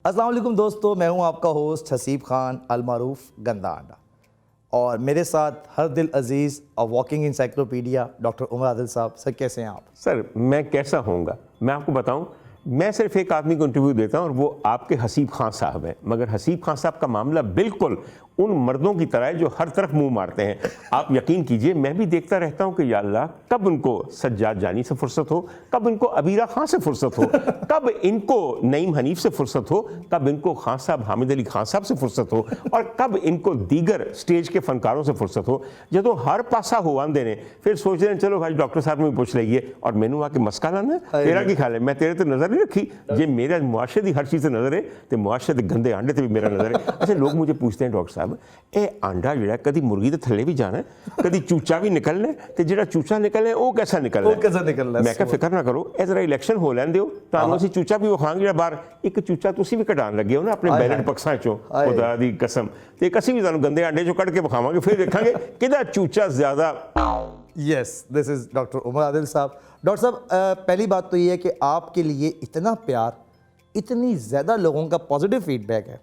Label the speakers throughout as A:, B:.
A: अस्सलाम वालेकुम दोस्तों, मैं हूं आपका होस्ट हसीब खान अलमारूफ गंदा अंडा और मेरे साथ हर दिल अजीज़ और walking encyclopedia doctor Umar Adil साहब। सर कैसे हैं आप?
B: सर मैं कैसा होऊंगा मैं आपको बताऊं। मैं सिर्फ एक आदमी को इंटरव्यू देता हूं और वो आपके हसीब खान साहब हैं, मगर हसीब खान साहब का मामला बिल्कुल उन मर्दों की तरह है जो हर तरफ मुंह मारते हैं। आप यकीन कीजिए, मैं भी देखता रहता हूं कि या अल्लाह कब उनको सज्जाद जानी से फुर्सत हो, कब इनको अबीरा खान से फुर्सत हो, कब इनको नईम हनीफ से फुर्सत हो, कब इनको खान साहब हामिद अली खान साहब से फुर्सत हो और कब इनको दीगर स्टेज के फनकारों से फुर्सत हो। जो हर पासा हो आंदे ने फिर सोच रहे हैं चलो भाई डॉक्टर साहब में पूछ लेंगे और मैनू आके मस्का लाना तेरा की ख्याल है, मैं तेरे तो नजर नहीं रखी। जे मेरा मुआशरे की हर चीज़ से नजर है तो मुआशरे के गंदे आंडे से भी मेरा नजर है। अच्छा, लोग मुझे पूछते हैं डॉक्टर साहब ये आंडा जो कभी मुर्गी के थले भी जाना है, कभी चूचा भी निकलना है, तो जो चूचा निकलना है वो कैसा निकलना है? मैं क्या फिक्र ना करो, ए जरा इलेक्शन हो लैन दिओ तां असीं चूचा भी विखांगे जो बाहर एक चूचा तुसीं भी कढाण लगे हो ना अपने बैलेट बक्सां चों, खुदा दी कसम, ते एक असीं भी तुहानूं गंदे आंडे चों कढ के विखावांगे, फिर देखांगे किहदा चूचा ज्यादा।
A: Yes, this is doctor Umar Adil साहब। डॉक्टर साहब, पहली बात तो ये है कि आपके लिए इतना प्यार, इतनी ज़्यादा लोगों का पॉजिटिव फीडबैक है,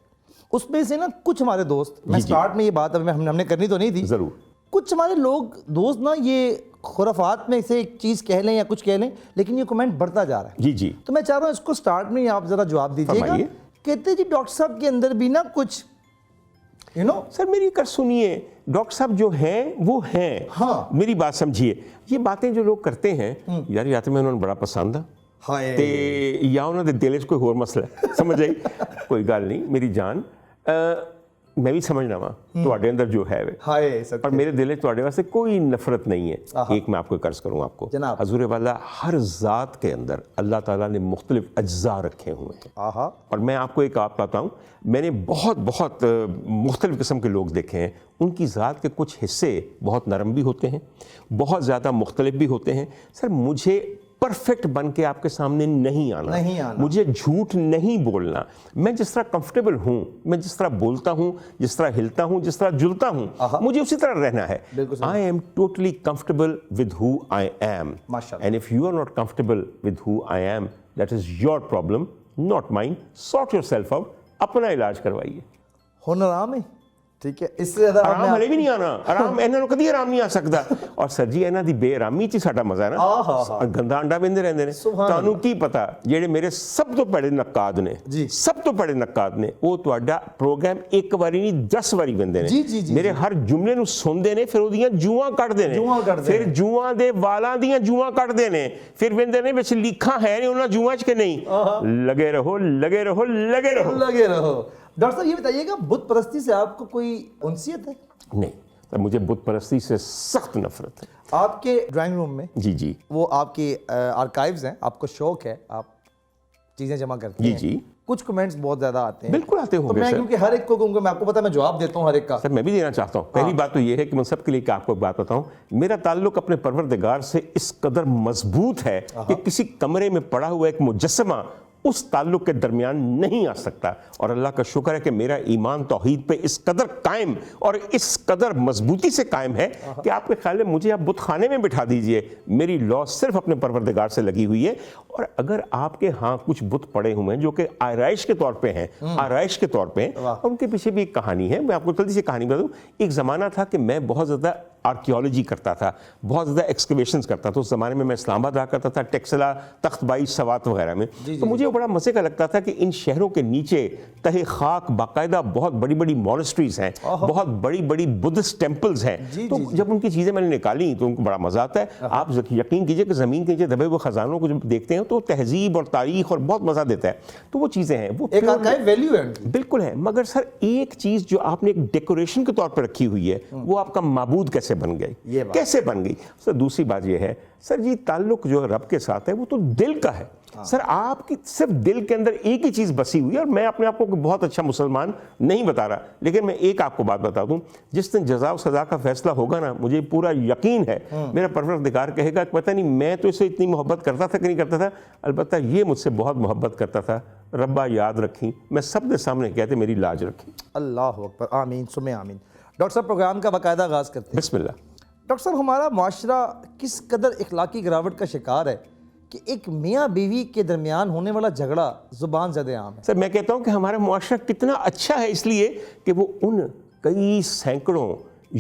A: उसमें से ना कुछ हमारे दोस्त, मैं स्टार्ट में ये बात हमने करनी तो नहीं थी,
B: जरूर
A: कुछ हमारे लोग दोस्त ना ये खुराफात में से एक चीज़ कह लें या कुछ कह लें, लेकिन ये कमेंट बढ़ता जा रहा है।
B: जी जी,
A: तो मैं चाह रहा हूँ इसको स्टार्ट में ही आप ज़रा जवाब दीजिएगा। कहते जी डॉक्टर साहब के अंदर भी ना कुछ
B: सर मेरी कर सुनिए, डॉक्टर साहब जो हैं वो हैं।
A: हाँ,
B: मेरी बात समझिए, ये बातें जो लोग करते हैं यार या तो मैं उन्होंने बड़ा पसंद आ ते या उन्होंने दिल च कोई होर मसला है, समझ आई? कोई गल नहीं मेरी जान, मैं भी समझना वा तुहाडे अंदर जो है वे, पर मेरे दिल में तुहाडे वास्ते कोई नफरत नहीं है। एक मैं आपको कर्ज करूँ, आपको हजूर वाला हर ज़ात के अंदर अल्लाह ताला ने मुख्तलिफ अज्जा रखे हुए हैं और मैं आपको एक आप बताऊँ, मैंने बहुत बहुत मुख्तलिफ किस्म के लोग देखे हैं। उनकी ज़ात के कुछ हिस्से बहुत नरम भी होते हैं, बहुत ज़्यादा मुख्तलिफ भी होते हैं। सर मुझे परफेक्ट बन के आपके सामने नहीं आना, मुझे झूठ नहीं बोलना। मैं जिस तरह कंफर्टेबल हूँ, मैं जिस तरह बोलता हूँ, जिस तरह हिलता हूँ, जिस तरह जुलता हूँ, मुझे उसी तरह रहना है। I am totally comfortable with who I am, and if you are not comfortable with who I am, that is your problem, not mine. Sort yourself out, अपना इलाज करवाइए।
A: हुनर आराम है, ठीक है, इससे ज़्यादा
B: आराम हले भी नहीं आना, आराम इन्हां नूं कदी आराम नहीं आ सकदा। और सर जी इन्हां दी बेआरामी च साडा मजा है ना, गंदा अंडा वेंदे रहंदे ने। तुहानूं की पता जेडे मेरे सब तो बड़े नक्काद ने, सब तो बड़े नक्काद ने, वो तुहाडा प्रोग्राम एक बारी नहीं 10 बारी वेंदे ने, मेरे हर जुमले नूं सुनदे ने, फिर ओदियां जूआं कढदे ने, फिर जूआं दे वालां दियां जूआं कढदे ने, फिर वेंदे ने विच लीखां है नहीं उन्हां जूआं च के नहीं। लगे रहो लगे रहो लगे रहो लगे रहो।
A: डॉक्टर साहब ये बताइएगा, बुत परस्ती से आपको कोई उनसियत है?
B: नहीं, तो मुझे बुत परस्ती से सख्त नफरत है।
A: आपके ड्राइंग रूम में
B: जी
A: वो आपके आर्काइव्स हैं, आपको शौक है, आप चीज़ें जमा करते हैं।
B: जी,
A: कुछ कमेंट्स बहुत ज़्यादा आते हैं।
B: बिल्कुल आते होंगे।
A: तो मैं क्योंकि हर एक को कहूँगा, मैं आपको पता मैं जवाब देता हूँ हर एक का।
B: सर मैं भी देना चाहता हूँ। पहली बात तो ये है कि मैं सबके लिए आपको एक बात बताऊँ, मेरा ताल्लुक अपने परवरदिगार से इस कदर मजबूत है कि किसी कमरे में पड़ा हुआ एक मुजस्समा उस ताल्लुक के दरमियान नहीं आ सकता। और अल्लाह का शुक्र है कि मेरा ईमान तौहीद पे इस कदर कायम और इस कदर मजबूती से कायम है कि आपके ख्याल में मुझे आप बुत खाने में बिठा दीजिए, मेरी लॉ सिर्फ अपने परवरदिगार से लगी हुई है। और अगर आपके यहाँ कुछ बुत पड़े हुए हैं जो कि आरइश के तौर पे हैं, आरइश के तौर पे, और उनके पीछे भी एक कहानी है। मैं आपको जल्दी से कहानी बता दूँ। एक ज़माना था कि मैं बहुत ज़्यादा आर्कियोलॉजी करता था, बहुत ज़्यादा एक्सकवेशंस करता था। उस ज़माने में मैं इस्लामाबाद रहा करता था, टेक्सला, तख्तबाई, सवात वगैरह में। तो मुझे बड़ा मज़े का लगता था कि इन शहरों के नीचे तहे खाक बाकायदा बहुत बड़ी बड़ी मॉनेस्ट्रीज हैं, बहुत बड़ी बड़ी बुद्धिस्ट टेम्पल्स हैं। तो जब उनकी चीज़ें मैंने निकाली तो उनको बड़ा मज़ा आता है। आप यकीन कीजिए कि ज़मीन के नीचे दबे हुए ख़जानों को जब देखते हैं तो तहजीब और तारीख और बहुत मज़ा देता है। तो वो चीज़ें हैं, वो
A: एक वैल्यू है,
B: बिल्कुल है। मगर सर एक चीज़ जो आपने एक डेकोरेशन के तौर पर रखी हुई है, वो आपका माबूद कैसे बन गई, कैसे बन गई? सर दूसरी बात यह है सर जी, ताल्लुक जो रब के साथ है वो तो दिल का है। सर आपकी सिर्फ दिल के अंदर एक ही चीज़ बसी हुई है। और मैं अपने आप को बहुत अच्छा मुसलमान नहीं बता रहा, लेकिन मैं एक आपको बात बता दूं, जिस दिन जज़ा और सज़ा का फैसला होगा ना, मुझे पूरा यकीन है मेरा परवरदिगार कहेगा पता नहीं मैं तो इसे इतनी मोहब्बत करता था कि नहीं करता था, अलबत्ता ये मुझसे बहुत मोहब्बत करता था, रब्बा याद रखी, मैं सब के सामने कहते मेरी लाज रखी।
A: अल्लाह अकबर, आमीन सुमे आमीन। डॉक्टर साहब प्रोग्राम का बाकायदा आगाज़ करते हैं।
B: बिस्मिल्लाह।
A: डॉक्टर साहब हमारा माशरा किस कदर इखलाकी गिरावट का शिकार है कि एक मियाँ बीवी के दरमियान होने वाला झगड़ा जुबान ज़्यादा आम है।
B: सर मैं कहता हूं कि हमारा मुआशरा कितना अच्छा है इसलिए कि वो उन कई सैकड़ों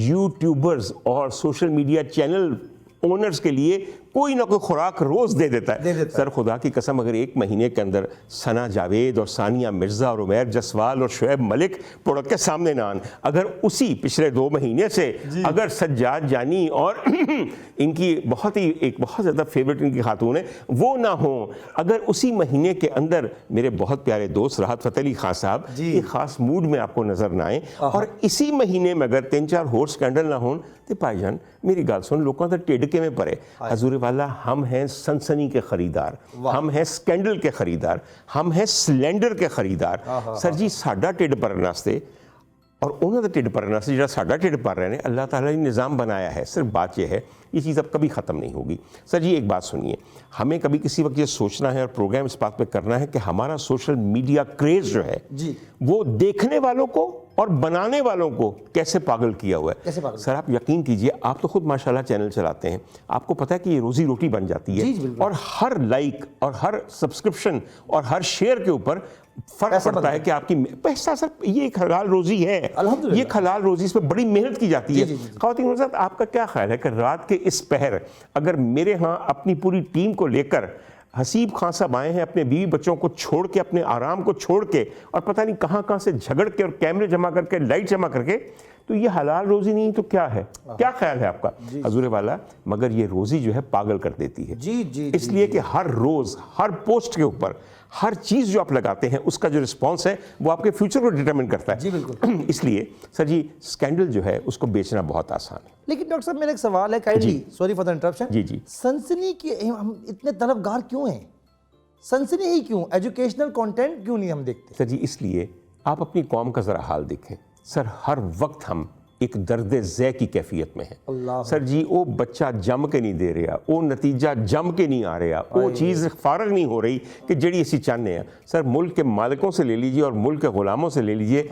B: यूट्यूबर्स और सोशल मीडिया चैनल ओनर्स के लिए कोई ना कोई खुराक रोज दे देता है। सर खुदा की कसम, अगर एक महीने के अंदर सना जावेद और सानिया मिर्जा और उमैर जसवाल और शुएब मलिक प्रोडक्ट के सामने ना आन, अगर उसी पिछले 2 महीने से अगर सज्जाद जानी और इनकी एक बहुत ज़्यादा फेवरेट इनकी खातून है वो ना हो, अगर उसी महीने के अंदर मेरे बहुत प्यारे दोस्त राहत फ़तेह अली खान साहब एक ख़ास मूड में आपको नज़र ना आए, और इसी महीने में अगर 3-4 होर स्कैंडल ना हों, तो भाईजान मेरी गाल सुन, लोगों का टिडके में पड़े। हजूर वाला, हम हैं सनसनी के खरीदार, हम हैं स्कैंडल के खरीदार, हम हैं स्लैंडर के खरीदार। सर जी साडा टिड भरन वास्ते और उन्होंने टिड भरन वास्ते जो साडा टिड भर रहे हैं, अल्लाह ताला ने निज़ाम बनाया है। सिर्फ बात यह है ये चीज़ अब कभी ख़त्म नहीं होगी। सर जी एक बात सुनिए, हमें कभी किसी वक्त ये सोचना है और प्रोग्राम इस बात पे करना है कि हमारा सोशल मीडिया क्रेज़ जो है
A: जी
B: वो देखने वालों को और बनाने वालों को कैसे पागल किया हुआ है।
A: कैसे पागल?
B: सर आप यकीन कीजिए, आप तो खुद माशाल्लाह चैनल चलाते हैं, आपको पता है कि ये रोजी रोटी बन जाती है, और हर लाइक और हर सब्सक्रिप्शन और हर शेयर के ऊपर फर्क पड़ता है कि आपकी पैसा। सर ये एक हलाल रोजी है, ये एक हलाल रोजी, इसमें बड़ी मेहनत की जाती है। ख़वातीन और हज़रात, आपका क्या ख्याल है कि रात के इस पहर अगर मेरे यहाँ अपनी पूरी टीम को लेकर हसीब खान साहब आए हैं, अपने बीवी बच्चों को छोड़ के, अपने आराम को छोड़ के, और पता नहीं कहाँ कहाँ से झगड़ के और कैमरे जमा करके, लाइट जमा करके, तो ये हलाल रोजी नहीं तो क्या है? क्या ख्याल है आपका हजूर वाला? मगर ये रोजी जो है पागल कर देती है। इसलिए कि हर रोज हर पोस्ट के ऊपर हर चीज़ जो आप लगाते हैं उसका जो रिस्पॉन्स है वो आपके फ्यूचर को डिटरमिन करता है।
A: जी बिल्कुल।
B: इसलिए सर जी स्कैंडल जो है उसको बेचना बहुत आसान है।
A: लेकिन डॉक्टर साहब मेरा एक सवाल है, kindly sorry for the interruption.
B: जी
A: सनसनी के हम इतने तलबगार क्यों हैं? सनसनी ही क्यों? एजुकेशनल कंटेंट क्यों नहीं हम देखते?
B: सर जी इसलिए आप अपनी कौम का ज़रा हाल देखें। सर हर वक्त हम एक दर्द ज़ै की कैफियत में है। सर जी वो बच्चा जम के नहीं दे रहा, वो नतीजा जम के नहीं आ रहा, वो चीज़ फारग नहीं हो रही कि जड़ी असी चाहते हैं। सर मुल्क के मालिकों से ले लीजिए और मुल्क के गुलामों से ले लीजिए,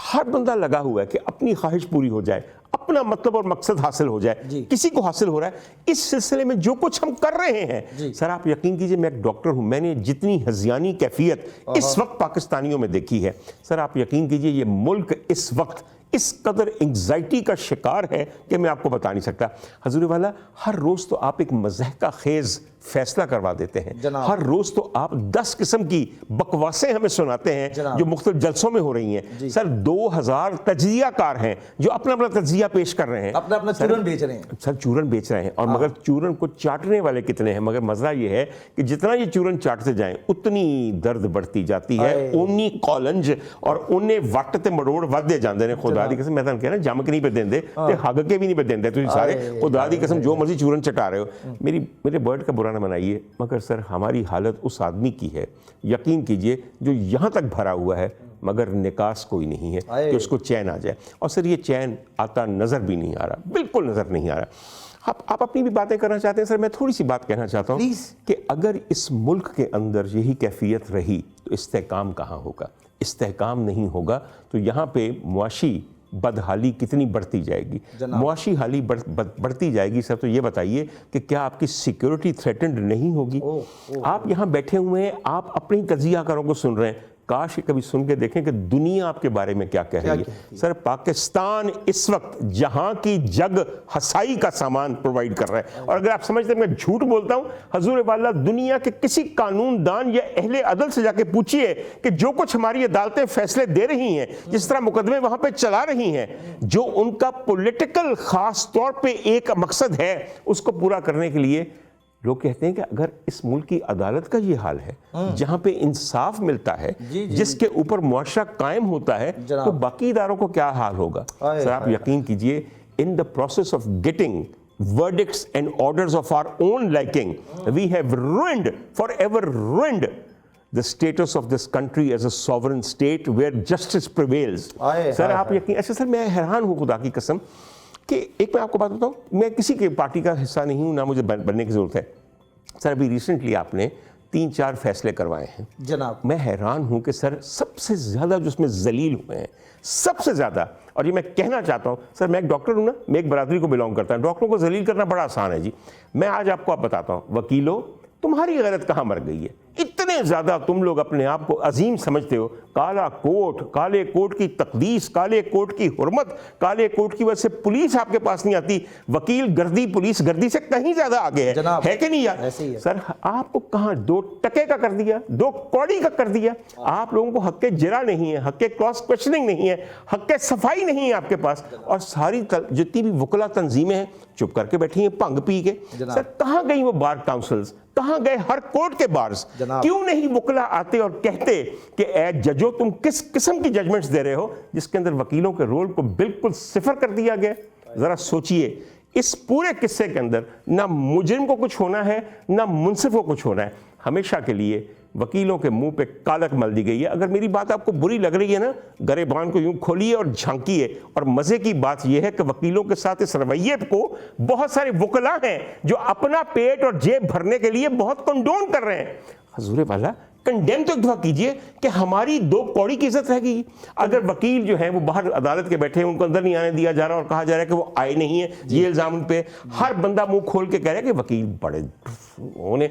B: हर बंदा लगा हुआ है कि अपनी ख्वाहिश पूरी हो जाए, अपना मतलब और मकसद हासिल हो जाए। किसी को हासिल हो रहा है, इस सिलसिले में जो कुछ हम कर रहे हैं, सर आप यकीन कीजिए मैं एक डॉक्टर हूं, मैंने जितनी हजियानी कैफियत इस वक्त पाकिस्तानियों में देखी है, सर आप यकीन कीजिए ये मुल्क इस वक्त इस कदर एंग्जाइटी का शिकार है कि मैं आपको बता नहीं सकता। हजूर वाला, हर रोज़ तो आप एक मज़ह का खेज़ फैसला करवा देते हैं, हर रोज़ तो आप 10 किस्म की बकवासें हमें सुनाते हैं जो मुख्तलिफ जलसों में हो रही हैं। सर 2000 तज्जियाकार हैं जो अपना अपना तज्जिया पेश कर रहे हैं,
A: अपना अपना चूरन बेच रहे हैं।
B: सर चूरन बेच रहे हैं, और मगर चूरन को चाटने वाले कितने हैं? मगर मज़ा ये है कि जितना ये चूरन चाटते जाएं उतनी दर्द बढ़ती जाती है, उन्नी कॉलंज और उन्ने वट ते मरोड़ वधदे जाते हैं। खुदा दी कसम मैं तुहानू कह रहा, जम के नहीं पे देंदे ते हग के भी नहीं पे देंदे तुसीं सारे। खुदा दी कसम जो मर्जी चूरन चटा रहे हो, मेरे वर्ड का बुरा ना बनाइए, मगर सर हमारी हालत उस आदमी की है, यकीन कीजिए, जो यहाँ तक भरा हुआ है मगर निकास कोई नहीं है कि उसको चैन आ जाए। और सर ये चैन आता नज़र भी नहीं आ रहा, बिल्कुल नज़र नहीं आ रहा। आप अपनी भी बातें करना चाहते हैं? सर मैं थोड़ी सी बात कहना चाहता हूँ कि अगर इस मुल्क के अंदर यही कैफियत रही तो इस्तेहकाम कहाँ होगा? इस्तेहकाम नहीं होगा तो यहाँ पे मुआशी बदहाली कितनी बढ़ती जाएगी, मुआशी हाली बढ़ती जाएगी। सर तो ये बताइए कि क्या आपकी सिक्योरिटी थ्रेटेंड नहीं होगी? आप यहाँ बैठे हुए हैं, आप अपनी तज्जियाकारों को सुन रहे हैं, काश कभी सुन के देखें कि दुनिया आपके बारे में क्या कह रही है। सर पाकिस्तान इस वक्त जहां की जग हसाई का सामान प्रोवाइड कर रहा है, और अगर आप समझते हैं मैं झूठ बोलता हूं, हजूर वाला दुनिया के किसी कानूनदान या अहले अदल से जाके पूछिए कि जो कुछ हमारी अदालतें फैसले दे रही हैं, जिस तरह मुकदमे वहां पे चला रही हैं, जो उनका पॉलिटिकल खास तौर पे एक मकसद है उसको पूरा करने के लिए, लोग कहते हैं कि अगर इस मुल्क की अदालत का ये हाल है जहां पे इंसाफ मिलता है, जिसके ऊपर मुआशरा कायम होता है, तो बाकी इदारों को क्या हाल होगा? सर आप यकीन कीजिए, in the process of getting verdicts and orders of our own liking, we have ruined, forever ruined the status of this country as a sovereign state where justice prevails. Sir आप यकीन, अच्छा sir मैं हैरान हूँ खुदा की कसम कि एक मैं आपको बात बताऊँ, मैं किसी के पार्टी का हिस्सा नहीं हूँ, ना मुझे बनने की ज़रूरत है। सर अभी रिसेंटली आपने 3-4 फैसले करवाए हैं
A: जनाब,
B: मैं हैरान हूँ कि सर सबसे ज़्यादा जो उसमें जलील हुए हैं, सबसे ज़्यादा, और ये मैं कहना चाहता हूँ, सर मैं एक डॉक्टर हूँ ना, मैं एक बरादरी को बिलोंग करता हूँ, डॉक्टरों को जलील करना बड़ा आसान है जी। मैं आज आपको बताता हूँ, वकीलों तुम्हारी गैरत कहाँ मर गई है? इतने ज़्यादा तुम लोग अपने आप को अजीम समझते हो। काला कोट, काले कोट की तकदीस, काले कोट की हुर्मत, काले कोट की वजह से पुलिस आपके पास नहीं आती। वकील गर्दी, पुलिस गर्दी से कहीं ज़्यादा आगे है कि नहीं यार?
A: ऐसे ही है।
B: सर आपको कहाँ 2 टके का कर दिया, 2 कौड़ी का कर दिया। आप लोगों को हक़ जिरा नहीं है, हक़ क्रॉस क्वेश्चनिंग नहीं है, हक़ सफाई नहीं है आपके पास। और सारी जितनी भी वकला तंजीमें हैं चुप करके बैठी हैं भंग पी के। सर कहाँ गई वो बार काउंसिल्स, कहाँ गए हर कोर्ट के बार्स? क्यों नहीं वकला आते और कहते कि ए जजो तुम किस किस्म की जजमेंट्स दे रहे हो जिसके अंदर वकीलों के रोल को बिल्कुल सिफर कर दिया गया? जरा सोचिए, इस पूरे किस्से के अंदर ना मुजरिम को कुछ होना है ना मुंसिफ को कुछ होना है। हमेशा के लिए वकीलों के मुंह पे कालक मल दी गई है। अगर मेरी बात आपको बुरी लग रही है ना, गरेबान को यूं खोलिए और झांकिए। और मजे की बात यह है कि वकीलों के साथ इस रवैये को बहुत सारे वकला हैं जो अपना पेट और जेब भरने के लिए बहुत कंडोन कर रहे हैं। हजूर वाला कंडेम तो एक दफा कीजिए कि हमारी 2 कौड़ी की इज्जत रह गई। अगर वकील जो है वो बाहर अदालत के बैठे हैं, उनको अंदर नहीं आने दिया जा रहा और कहा जा रहा है कि वो आए नहीं है, ये इल्जाम उन पे, हर बंदा मुंह खोल के कह रहा है कि वकील बड़े इन्होंने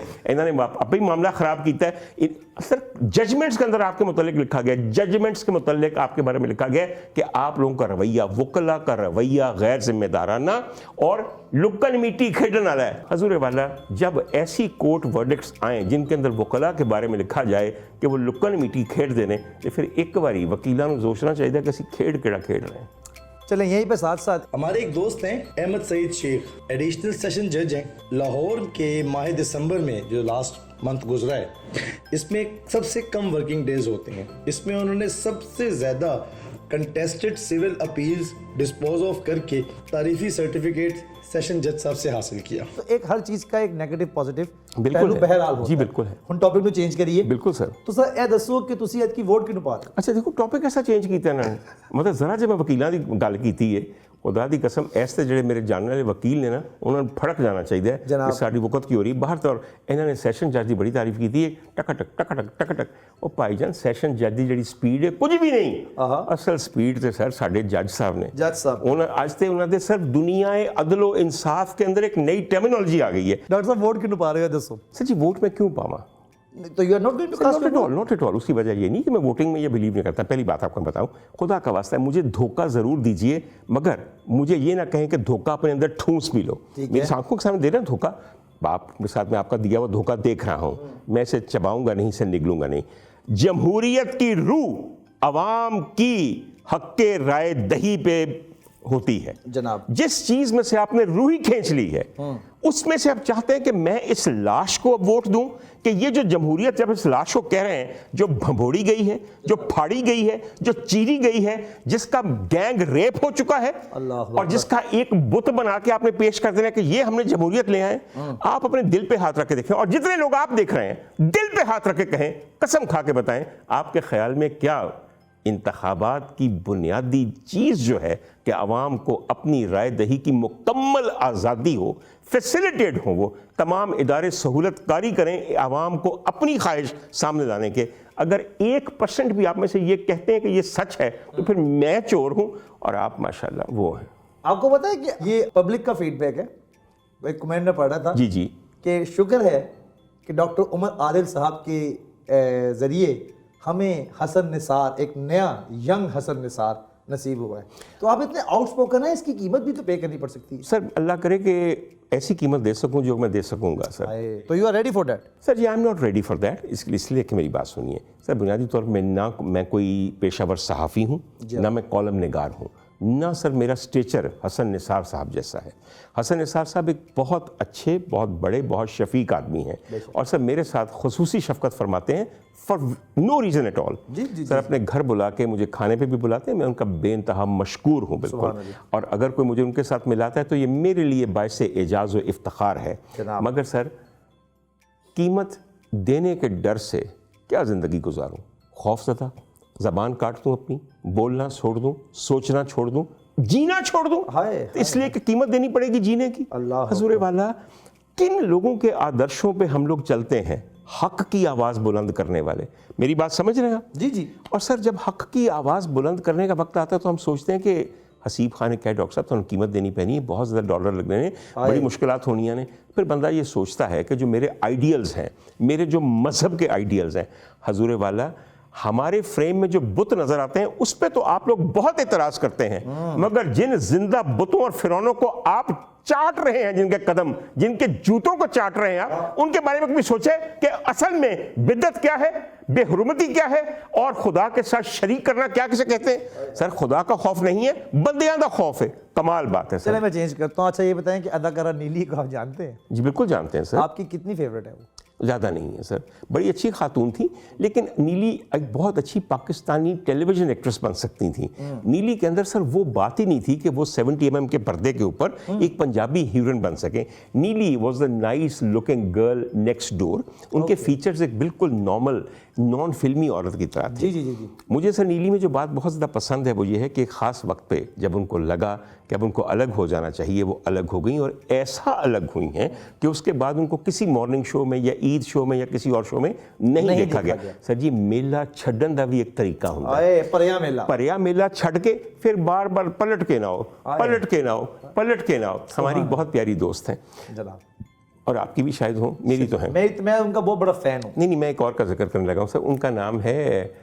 B: अपनी मामला खराब किया है। सर जजमेंट्स के अंदर आपके मुतालिक लिखा गया, जजमेंट्स के मुतालिक आपके बारे में लिखा गया कि आप लोगों का रवैया, वकला का रवैया गैर जिम्मेदाराना और लुक्कन मिट्टी खेडने वाला है। हजूर वाला जब ऐसी कोर्ट वर्डिक्ट्स आए जिनके अंदर वकला के बारे में लिखा जाए कि वो लुक्कन मिट्टी खेड देने, तो फिर एक बारी वकीलों को सोचना चाहिए कि ਅਸੀਂ खेड केड़ा खेड रहे हैं।
A: चलें यहीं पे साथ साथ
C: हमारे एक दोस्त हैं अहमद सईद शेख, एडिशनल सेशन जज हैं लाहौर के। माह दिसंबर में जो लास्ट मंथ गुजरा है, इसमें सबसे कम वर्किंग डेज होते हैं। इसमें उन्होंने सबसे ज़्यादा contested civil appeals dispose of करके तारीफी सर्टिफिकेट सेशन जज साहब से हासिल किया।
A: तो एक हर चीज़ का एक नेगेटिव पॉजिटिव
B: बिल्कुल
A: पहलू
B: है।
A: बहरहाल होता
B: जी
A: है।
B: बिल्कुल है।
A: ਹੁਣ टॉपिक ਨੂੰ ਚੇਂਜ ਕਰੀਏ।
B: बिल्कुल सर।
A: तो सर ਇਹ ਦੱਸੋ ਕਿ ਤੁਸੀਂ ਅੱਜ ਕੀ ਵੋਟ ਕਿਹਨੂੰ ਪਾ ਰਹੇ ਹੋ?
B: अच्छा देखो टॉपिक ऐसा चेंज किया इन्होंने, मतलब जरा जब मैं वकीलों की गल की है, खुदा की कसम ऐसे ਜਿਹੜੇ ਮੇਰੇ ਜਾਣਨ ਵਾਲੇ ਵਕੀਲ ਨੇ ਨਾ ਉਹਨਾਂ ਨੂੰ ਫੜਕ ਜਾਣਾ ਚਾਹੀਦਾ ਹੈ ਕਿ ਸਾਡੀ ਵਕਤ ਕੀ ਹੋ ਰਹੀ ਬਾਹਰ। ਤੌਰ ਇਹਨਾਂ ਨੇ ਸੈਸ਼ਨ ਜੱਜ ਦੀ ਬੜੀ ਤਾਰੀਫ ਕੀਤੀ ਹੈ, ਟਕ ਟਕ ਉਹ ਭਾਈਜਾਨ ਸੈਸ਼ਨ ਜੱਜ ਦੀ ਜਿਹੜੀ ਸਪੀਡ ਹੈ ਕੁਝ ਵੀ ਨਹੀਂ। ਅਸਲ ਸਪੀਡ ਤੇ ਸਰ ਸਾਡੇ ਜੱਜ ਸਾਹਿਬ ਨੇ।
A: ਜੱਜ ਸਾਹਿਬ
B: ਉਹਨਾਂ ਅੱਜ ਤੇ ਉਹਨਾਂ ਦੇ ਸਰ ਦੁਨੀਆਏ ਅਦਲ इंसाफ के अंदर एक नई टर्मिनोलॉजी आ गई है।
A: डॉक्टर साहब वोट क्यों पा रहे हो दसो?
B: सर जी वोट मैं क्यों पावा?
A: तो you are not going to cast at all?
B: Not at all. उसकी वजह ये नहीं कि मैं वोटिंग में ये बिलीव नहीं करता। पहली बात आपको बताऊं, खुदा का वास्ता है मुझे धोखा जरूर दीजिए, मगर मुझे ये ना कहें कि धोखा अपने अंदर ठूंस भी लो। मेरी आंखों के सामने दे रहे हैं धोखा, आपके साथ में आपका दिया हुआ धोखा देख रहा हूं, मैं इसे चबाऊंगा नहीं, इसे निगलूंगा नहीं। जमहूरियत की रूह अवाम की हक राय दही पे होती है
A: जनाब।
B: जिस चीज में से आपने रूह ही खींच ली है उसमें से आप चाहते हैं कि मैं इस लाश को अब वोट दूं, कि ये जो जमहूरियत जब इस लाश को कह रहे हैं जो भंभोड़ी गई है, जो फाड़ी गई है, जो चीरी गई है, जिसका गैंग रेप हो चुका है और जिसका एक बुत बना के आपने पेश कर देना कि ये हमने जमहूरियत ले आए। आप अपने दिल पे हाथ रख के देखें और जितने लोग आप देख रहे हैं दिल पे हाथ रख के कहें, कसम खा के बताएं, आपके ख्याल में क्या इंतखाबात की बुनियादी चीज़ जो है कि आवाम को अपनी राय दही की मुकम्मल आज़ादी हो, फैसिलिटेट हो, वो तमाम इदारे सहूलतकारी करें आवाम को अपनी ख्वाहिश सामने लाने के। अगर 1% भी आप में से ये कहते हैं कि ये सच है तो फिर मैं चोर हूँ और आप माशाल्लाह वो हैं।
A: आपको पता है कि ये पब्लिक का फीडबैक है। एक कमेंट में पढ़ा था
B: जी जी
A: कि शुक्र है कि डॉक्टर उमर आदिल साहब के ज़रिए हमें हसन निसार, एक नया यंग हसन निसार नसीब हुआ है। तो आप इतने आउटस्पोकन हैं, इसकी कीमत भी तो पे करनी पड़ सकती है।
B: सर अल्लाह करे कि ऐसी कीमत दे सकूं जो मैं दे सकूंगा सर।
A: तो you are ready for that?
B: Sir ji I am not ready for that. इसलिए कि मेरी बात सुनिए सर, बुनियादी तौर पर मैं कोई पेशावर सहाफ़ी हूँ, ना मैं कॉलम निगार हूँ, ना सर मेरा स्टेचर हसन निसार साहब जैसा है। हसन निसार साहब एक बहुत अच्छे, बहुत बड़े, बहुत शफीक आदमी हैं और सर मेरे साथ खुसूसी शफकत फरमाते हैं for no reason at all. Sir अपने घर बुला के मुझे खाने पे भी बुलाते हैं, मैं उनका बेइंतहा मशकूर हूँ बिल्कुल। और अगर कोई मुझे उनके साथ मिलाता है तो ये मेरे लिए बायस एजाज़ व इफ्तिखार है। मगर सर कीमत देने के डर से क्या ज़िंदगी गुजारूँ? खौफज़दा, ज़बान काट दूँ अपनी, बोलना छोड़ दूँ, सोचना छोड़ दूँ, जीना छोड़ दूँ, इसलिए कि कीमत देनी पड़ेगी जीने की। हजूर वाला किन लोगों के आदर्शों पे हम लोग चलते हैं? हक की आवाज़ बुलंद करने वाले। मेरी बात समझ रहे हैं आप?
A: जी जी।
B: और सर जब हक की आवाज़ बुलंद करने का वक्त आता है तो हम सोचते हैं कि हसीब खान ने कहा डॉक्टर साहब तो कीमत देनी पैनी है, बहुत ज़्यादा डॉलर लग रहे हैं, बड़ी मुश्किलात होनी है। फिर बंदा ये सोचता है कि जो मेरे आइडियल्स हैं, मेरे जो मज़हब के आइडियल्स हैं, हजूर वाला हमारे फ्रेम में जो बुत नजर आते हैं उस पे तो आप लोग बहुत एतराज़ करते हैं, मगर जिन जिंदा बुतों और फिरौनों को आप चाट रहे हैं, जिनके कदम, जिनके जूतों को चाट रहे हैं आप, उनके बारे में कभी सोचे कि असल में बिद्दत क्या है, बेहुरमती क्या है, और खुदा के साथ शरीक करना क्या किसे कहते हैं? सर खुदा का खौफ नहीं है, बंदियां का खौफ है। कमाल बात है सर।
A: चलिए मैं चेंज करता हूँ। अच्छा ये बताएं कि अदाकारा नीली को आप जानते हैं?
B: जी बिल्कुल जानते हैं सर।
A: आपकी कितनी फेवरेट है वो?
B: ज़्यादा नहीं है सर, बड़ी अच्छी खातून थी, लेकिन नीली एक बहुत अच्छी पाकिस्तानी टेलीविज़न एक्ट्रेस बन सकती थी। नीली के अंदर सर वो बात ही नहीं थी कि वो 70 mm के पर्दे के ऊपर एक पंजाबी हीरोइन बन सके। नीली was the nice looking girl next door. उनके फीचर्स एक बिल्कुल नॉर्मल नॉन फिल्मी औरत की तरह थे।
A: जी।
B: मुझे सर नीली में जो बात बहुत ज़्यादा पसंद है वो ये है कि एक ख़ास वक्त पे जब उनको लगा कि अब उनको अलग हो जाना चाहिए, वो अलग हो गई, और ऐसा अलग हुई हैं कि उसके बाद उनको किसी मॉर्निंग शो में या ईद शो में या किसी और शो में नहीं देखा गया। सर जी मेला छड्डन का भी एक तरीका होता है। परिया मेला छड़ के फिर बार बार पलट के ना हो, पलट के ना हो, पलट के ना हो। हमारी बहुत प्यारी दोस्त हैं
A: जनाब,
B: और आपकी भी शायद हो, मेरी तो है।
A: मैं उनका बहुत बड़ा फैन हूँ।
B: नहीं, मैं एक और का जिक्र करने लगा हूँ सर। उनका नाम है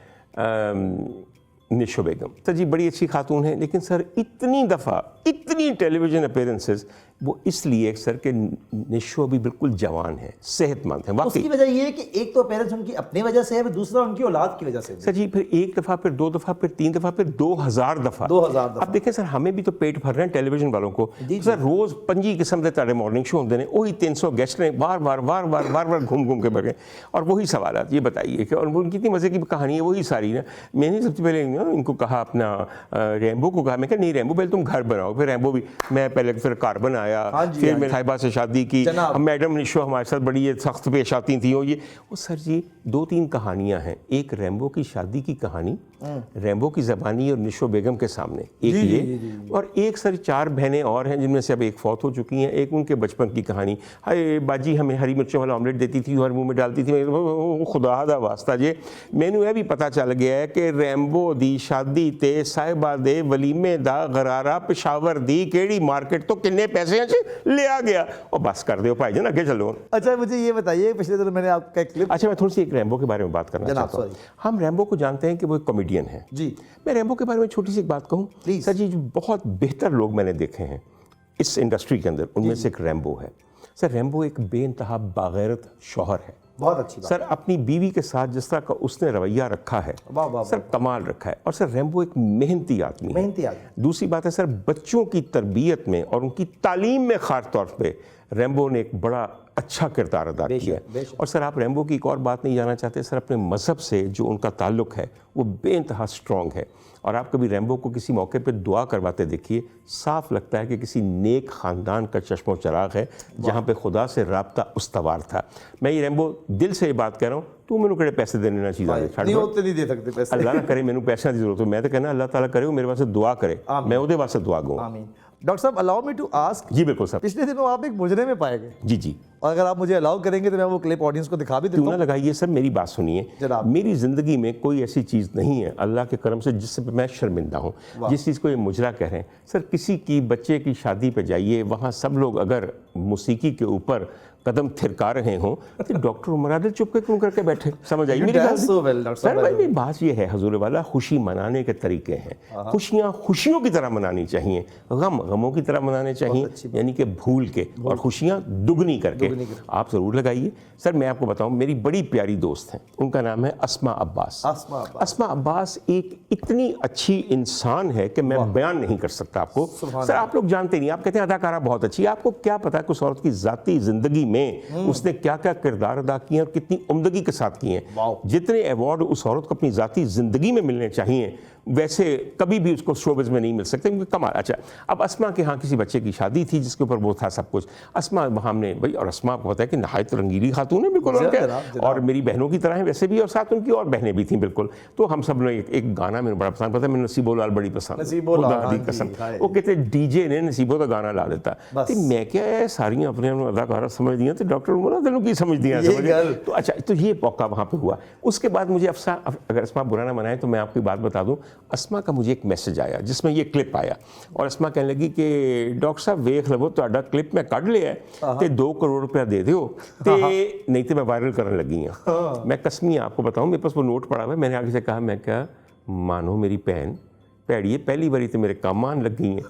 B: निशो बेगम। सर जी बड़ी अच्छी खातून है, लेकिन सर इतनी दफ़ा इतनी टेलीविज़न अपीयरेंसेस वो इसलिए सर कि निशो अभी बिल्कुल जवान है, सेहतमंद है।
A: उसकी वजह ये है कि एक तो पेरेंट्स उनकी अपनी वजह से है, फिर दूसरा उनकी औलाद की वजह से।
B: सर जी फिर एक दफ़ा, फिर 2 दफ़ा, फिर 3 दफ़ा, फिर 2000 दफ़ा।
A: 2000 दफ़ा।
B: अब देखें सर, हमें भी तो पेट भर रहे हैं टेलीविजन वालों को। सर रोज़ 25 किस्म के तारे मॉर्निंग शो होते हैं, वही 300 गेस्ट ने बार बार घूम घूम के बगे, और वही सवाल। ये बताइए कि और उनकी इतनी मज़े की कहानी है वही सारी ना। मैंने सबसे पहले इनको कहा, अपना रैम्बो को कहा, मैं कहा नहीं रैम्बो पहले तुम घर बनाओ। फिर रैम्बो भी, मैं पहले फिर कार बनाया, फिर मैंने साहिबा से शादी की। मैडम निशो हमारे साथ बड़ी सख्त पेश आती थी। वो सर जी 2-3 कहानियां हैं। एक रैम्बो की शादी की कहानी, रैम्बो की ज़बानी और निशो बेगम के सामने एक ये, और एक सर 4 बहनें और हैं जिनमें से अब एक फौत हो चुकी हैं। एक उनके बचपन की कहानी, हाय बाजी हमें हरी मिर्चों वाला ऑमलेट देती थी और मुंह में डालती थी। खुदा दा वास्ता जे मैनू यह भी पता चल गया है कि रैम्बो दी शादी ते साहिबा दे वलीमे दा गरारा पेशावर दी केड़ी मार्केट तो किन्ने पैसे लिया गया। और बस कर दो भाईजान, आगे चलो।
A: अच्छा मुझे ये बताइए, पिछले दिनों मैंने आपका एक क्लिप।
B: अच्छा मैं थोड़ी सी एक रैम्बो के बारे में बात करना चाहता हूँ। हम रैम्बो को जानते हैं कि वो एक कॉमेडियन है
A: जी।
B: मैं रैम्बो के बारे में छोटी सी एक बात कहूँ
A: प्लीज।
B: सर जी, जो बहुत बेहतर लोग मैंने देखे हैं इस इंडस्ट्री के अंदर, उनमें से एक रैम्बो है। सर रैम्बो एक बेइंतहा बागैरत शौहर है।
A: बहुत अच्छी बात।
B: सर अपनी बीवी के साथ जिस तरह का उसने रवैया रखा है, सर कमाल रखा है। और सर रैम्बो एक मेहनती आदमी है। दूसरी बात है सर, बच्चों की तरबियत में और उनकी तालीम में खास तौर पे रैम्बो ने एक बड़ा अच्छा किरदार अदा किया है। और सर आप रैम्बो की एक और बात नहीं जानना चाहते सर, अपने मज़हब से जो उनका ताल्लुक़ है वो बेइंतहा स्ट्रॉन्ग है। और आप कभी रैम्बो को किसी मौके पे दुआ करवाते देखिए, साफ लगता है कि किसी नेक ख़ानदान का चश्मो चराग है जहाँ पे खुदा से राब्ता उस्तवार था। मैं ये रैम्बो दिल से ये बात कह रहा हूँ, तू मैनू केड़े पैसे देने ना चीज़
A: नहीं दे सकते पैसे।
B: अल्लाह ना करे मैनू पैसों की जरूरत हो, मैं तो कहना अल्लाह ताला करे वो मेरे वास्ते दुआ करे, मैं उहदे वास्ते दुआ गूँ।
A: डॉक्टर साहब अलाउ मी टू आस्क।
B: जी बिल्कुल सर।
A: पिछले दिनों आप एक मुजरे में पाए गए।
B: जी।
A: और अगर आप मुझे अलाउ करेंगे तो मैं वो क्लिप ऑडियंस को दिखा भी देता हूं।
B: क्यों ना लगाइए सर, मेरी बात सुनिए। मेरी ज़िंदगी में कोई ऐसी चीज़ नहीं है अल्लाह के करम से जिससे मैं शर्मिंदा हूँ। जिस चीज़ को ये मुजरा कह रहे हैं सर, किसी की बच्चे की शादी पे जाइए, वहाँ सब लोग अगर मौसीकी के ऊपर कदम थिरका रहे हों तो डॉक्टर उमर आदिल चुप के क्यों करके बैठे? समझ आई मेरी बात? सर भाई मेरी बात ये है हजूर वाला, खुशी मनाने के तरीके हैं। खुशियाँ खुशियों की तरह मनानी चाहिए, गम गमों की तरह मनाने चाहिए, यानी कि भूल के, और खुशियाँ दुगनी करके। आप ज़रूर लगाइए। सर मैं आपको बताऊं, मेरी बड़ी प्यारी दोस्त हैं, उनका नाम है अस्मा अब्बास। अस्मा अब्बास एक इतनी अच्छी इंसान है कि मैं बयान नहीं कर सकता आपको। सर आप लोग जानते नहीं, आप कहते हैं अदाकारा बहुत अच्छी है, आपको क्या पता कि उस औरत की ज़ाती ज़िंदगी में उसने क्या क्या किरदार अदा किए और कितनी उम्दगी के साथ किए हैं। जितने अवार्ड उस औरत को अपनी ज़ाती ज़िंदगी में मिलने चाहिए वैसे कभी भी उसको शोबिज़ में नहीं मिल सकते, क्योंकि कमाल। अच्छा अब अस्मा के यहाँ किसी बच्चे की शादी थी जिसके ऊपर वो था सब कुछ। अस्मा वहाँ हमने भाई, और अस्मा को पता है कि नहायत रंगीली खातून है बिल्कुल, और मेरी बहनों की तरह है वैसे भी, और साथ उनकी और बहनें भी थी बिल्कुल। तो हम सब ने एक गाना मैंने बड़ा पसंद, पता है मैंने नसीबो लाल बड़ी पसंद, कसम। वो कहते डीजे ने नसीबो का गाना ला देता। तो मैं क्या है सारी अपने अदाकारा समझ दिया, तो डॉक्टर उमर आदिल की समझ दिया। तो अच्छा, तो ये मौका वहाँ पर हुआ। उसके बाद मुझे अगर अस्मा बुरा ना मनाए तो मैं आपकी बात बता दूँ, अस्मा का मुझे एक मैसेज आया जिसमें ये क्लिप आया और अस्मा कहने लगी कि डॉक्टर साहब वेख लवो तुहाडा क्लिप मैं कढ़ लिया ते 2 करोड़ रुपया दे दियो ते नहीं तो मैं वायरल करने लगी हाँ। मैं कसमी आपको बताऊं, मेरे पास वो नोट पड़ा हुआ है। मैंने आगे से कहा, मैं क्या मानो मेरी भैन भैड़िए पहली बारी तो मेरे काम आन लगी है,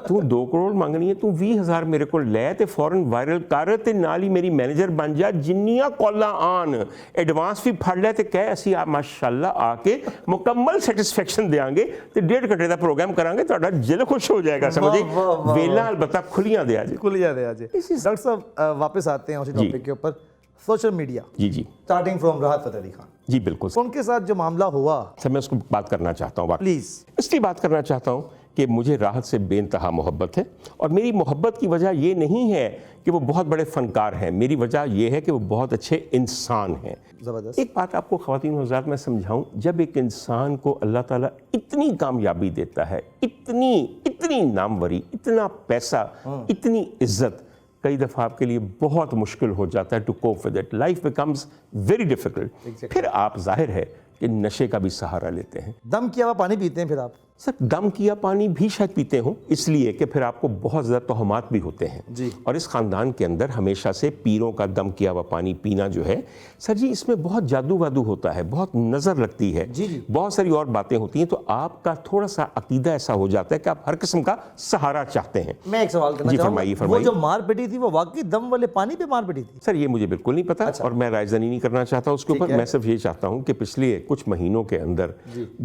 B: तू 2 करोड़ मंगनी है, तू 20,000 मेरे को लै ते फौरन वायरल कर ते नाल ही मेरी मैनेजर बन जा, जिन्नियां कॉलां आन एडवांस भी फड़ लै ते कह असी माशाअल्लाह आके मुकम्मल सैटिस्फैक्शन देंगे ते 1.5 घंटे का प्रोग्राम करांगे, तुहाडा दिल खुश हो जाएगा। समझे, वेला अलबत्ता खुलियां दे आज
A: खुलिया दे आज। डॉक्टर साहब वापस आते हैं उसी टॉपिक के ऊपर, सोशल मीडिया।
B: जी जी,
A: स्टार्टिंग फ्रॉम राहत फतेह अली खान।
B: जी बिल्कुल,
A: उनके साथ जो मामला हुआ,
B: सर मैं उसको बात करना चाहता हूँ।
A: प्लीज
B: इसलिए बात करना चाहता हूँ कि मुझे राहत से बेइंतहा मोहब्बत है और मेरी मोहब्बत की वजह ये नहीं है कि वो बहुत बड़े फनकार हैं, मेरी वजह ये है कि वो बहुत अच्छे इंसान हैं।
A: जबरदस्त।
B: एक बात आपको ख़वातीन और हज़रात मैं समझाऊं, जब एक इंसान को अल्लाह ताला इतनी कामयाबी देता है, इतनी नामवरी, इतना पैसा, इतनी इज्जत, कई दफ़ा आपके लिए बहुत मुश्किल हो जाता है to cope with it, life becomes very difficult. फिर आप जाहिर है कि नशे का भी सहारा लेते हैं।
A: दम किया हुआ पानी पीते हैं फिर आप?
B: सर दम किया पानी भी शायद पीते हो, इसलिए कि फिर आपको बहुत ज़्यादा तोहमात भी होते हैं
A: जी।
B: और इस ख़ानदान के अंदर हमेशा से पीरों का दम किया हुआ पानी पीना जो है सर जी, इसमें बहुत जादू वादू होता है, बहुत नज़र लगती है
A: जी जी।
B: बहुत सारी और बातें होती हैं, तो आपका थोड़ा सा अकीदा ऐसा हो जाता है कि आप हर किस्म का सहारा चाहते हैं।
A: मैं एक सवाल करना
B: जी,
A: चाहूंगा,
B: फरमाइए,
A: वो
B: फरमाइए।
A: जो मार पिटी थी वो वाकई दम वाले पानी पे मार पिटी थी?
B: सर ये मुझे बिल्कुल नहीं पता और मैं रायज़नी नहीं करना चाहता उसके ऊपर। मैं सिर्फ ये चाहता हूँ कि पिछले कुछ महीनों के अंदर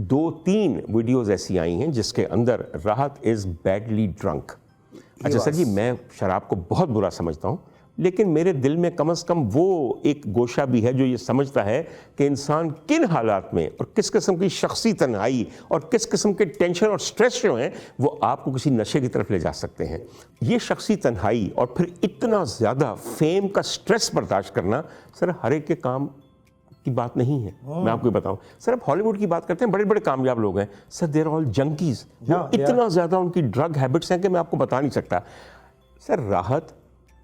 B: 2-3 वीडियोज़ ऐसी आई हैं जिसके अंदर राहत इज़ बैडली ड्रंक। अच्छा सर जी, मैं शराब को बहुत बुरा समझता हूँ, लेकिन मेरे दिल में कम से कम वो एक गोशा भी है जो ये समझता है कि इंसान किन हालात में और किस किस्म की शख्सी तन्हाई और किस किस्म के टेंशन और स्ट्रेस जो हैं वो आपको किसी नशे की तरफ ले जा सकते हैं। ये शख्सी तन्हाई और फिर इतना ज़्यादा फेम का स्ट्रेस बर्दाश्त करना सर हर एक के काम की बात नहीं है। मैं आपको बताऊं सर, आप हॉलीवुड की बात करते हैं, बड़े बड़े कामयाब लोग हैं सर, देर ऑल जंकीज, इतना ज़्यादा उनकी ड्रग हैबिट्स हैं कि मैं आपको बता नहीं सकता। सर राहत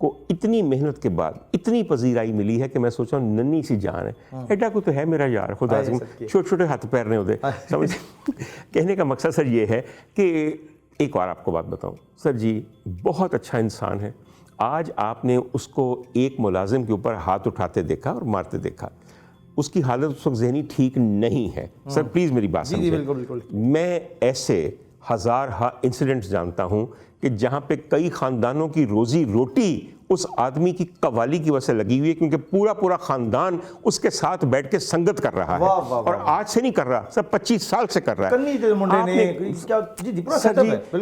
B: को इतनी मेहनत के बाद इतनी पजीराई मिली है कि मैं सोचा नन्ही सी जान है, एडा को तो है मेरा यार, खुदा से छोटे छोटे हाथ पैर ने होते समझ। कहने का मकसद सर ये है कि एक और आपको बात बताऊं सर जी, बहुत अच्छा इंसान है। आज आपने उसको एक मुलाजिम के ऊपर हाथ उठाते देखा और मारते देखा, उसकी हालत उस वक्त ज़हनी ठीक नहीं है। सर प्लीज़ मेरी बात समझिए।
A: बिल्कुल बिल्कुल।
B: मैं ऐसे हज़ार इंसिडेंट्स जानता हूं कि जहां पे कई ख़ानदानों की रोज़ी रोटी उस आदमी की कवाली की वजह से लगी हुई है, क्योंकि पूरा ख़ानदान उसके साथ बैठ के संगत कर रहा है। और आज से नहीं कर रहा सर, 25 साल से कर रहा है।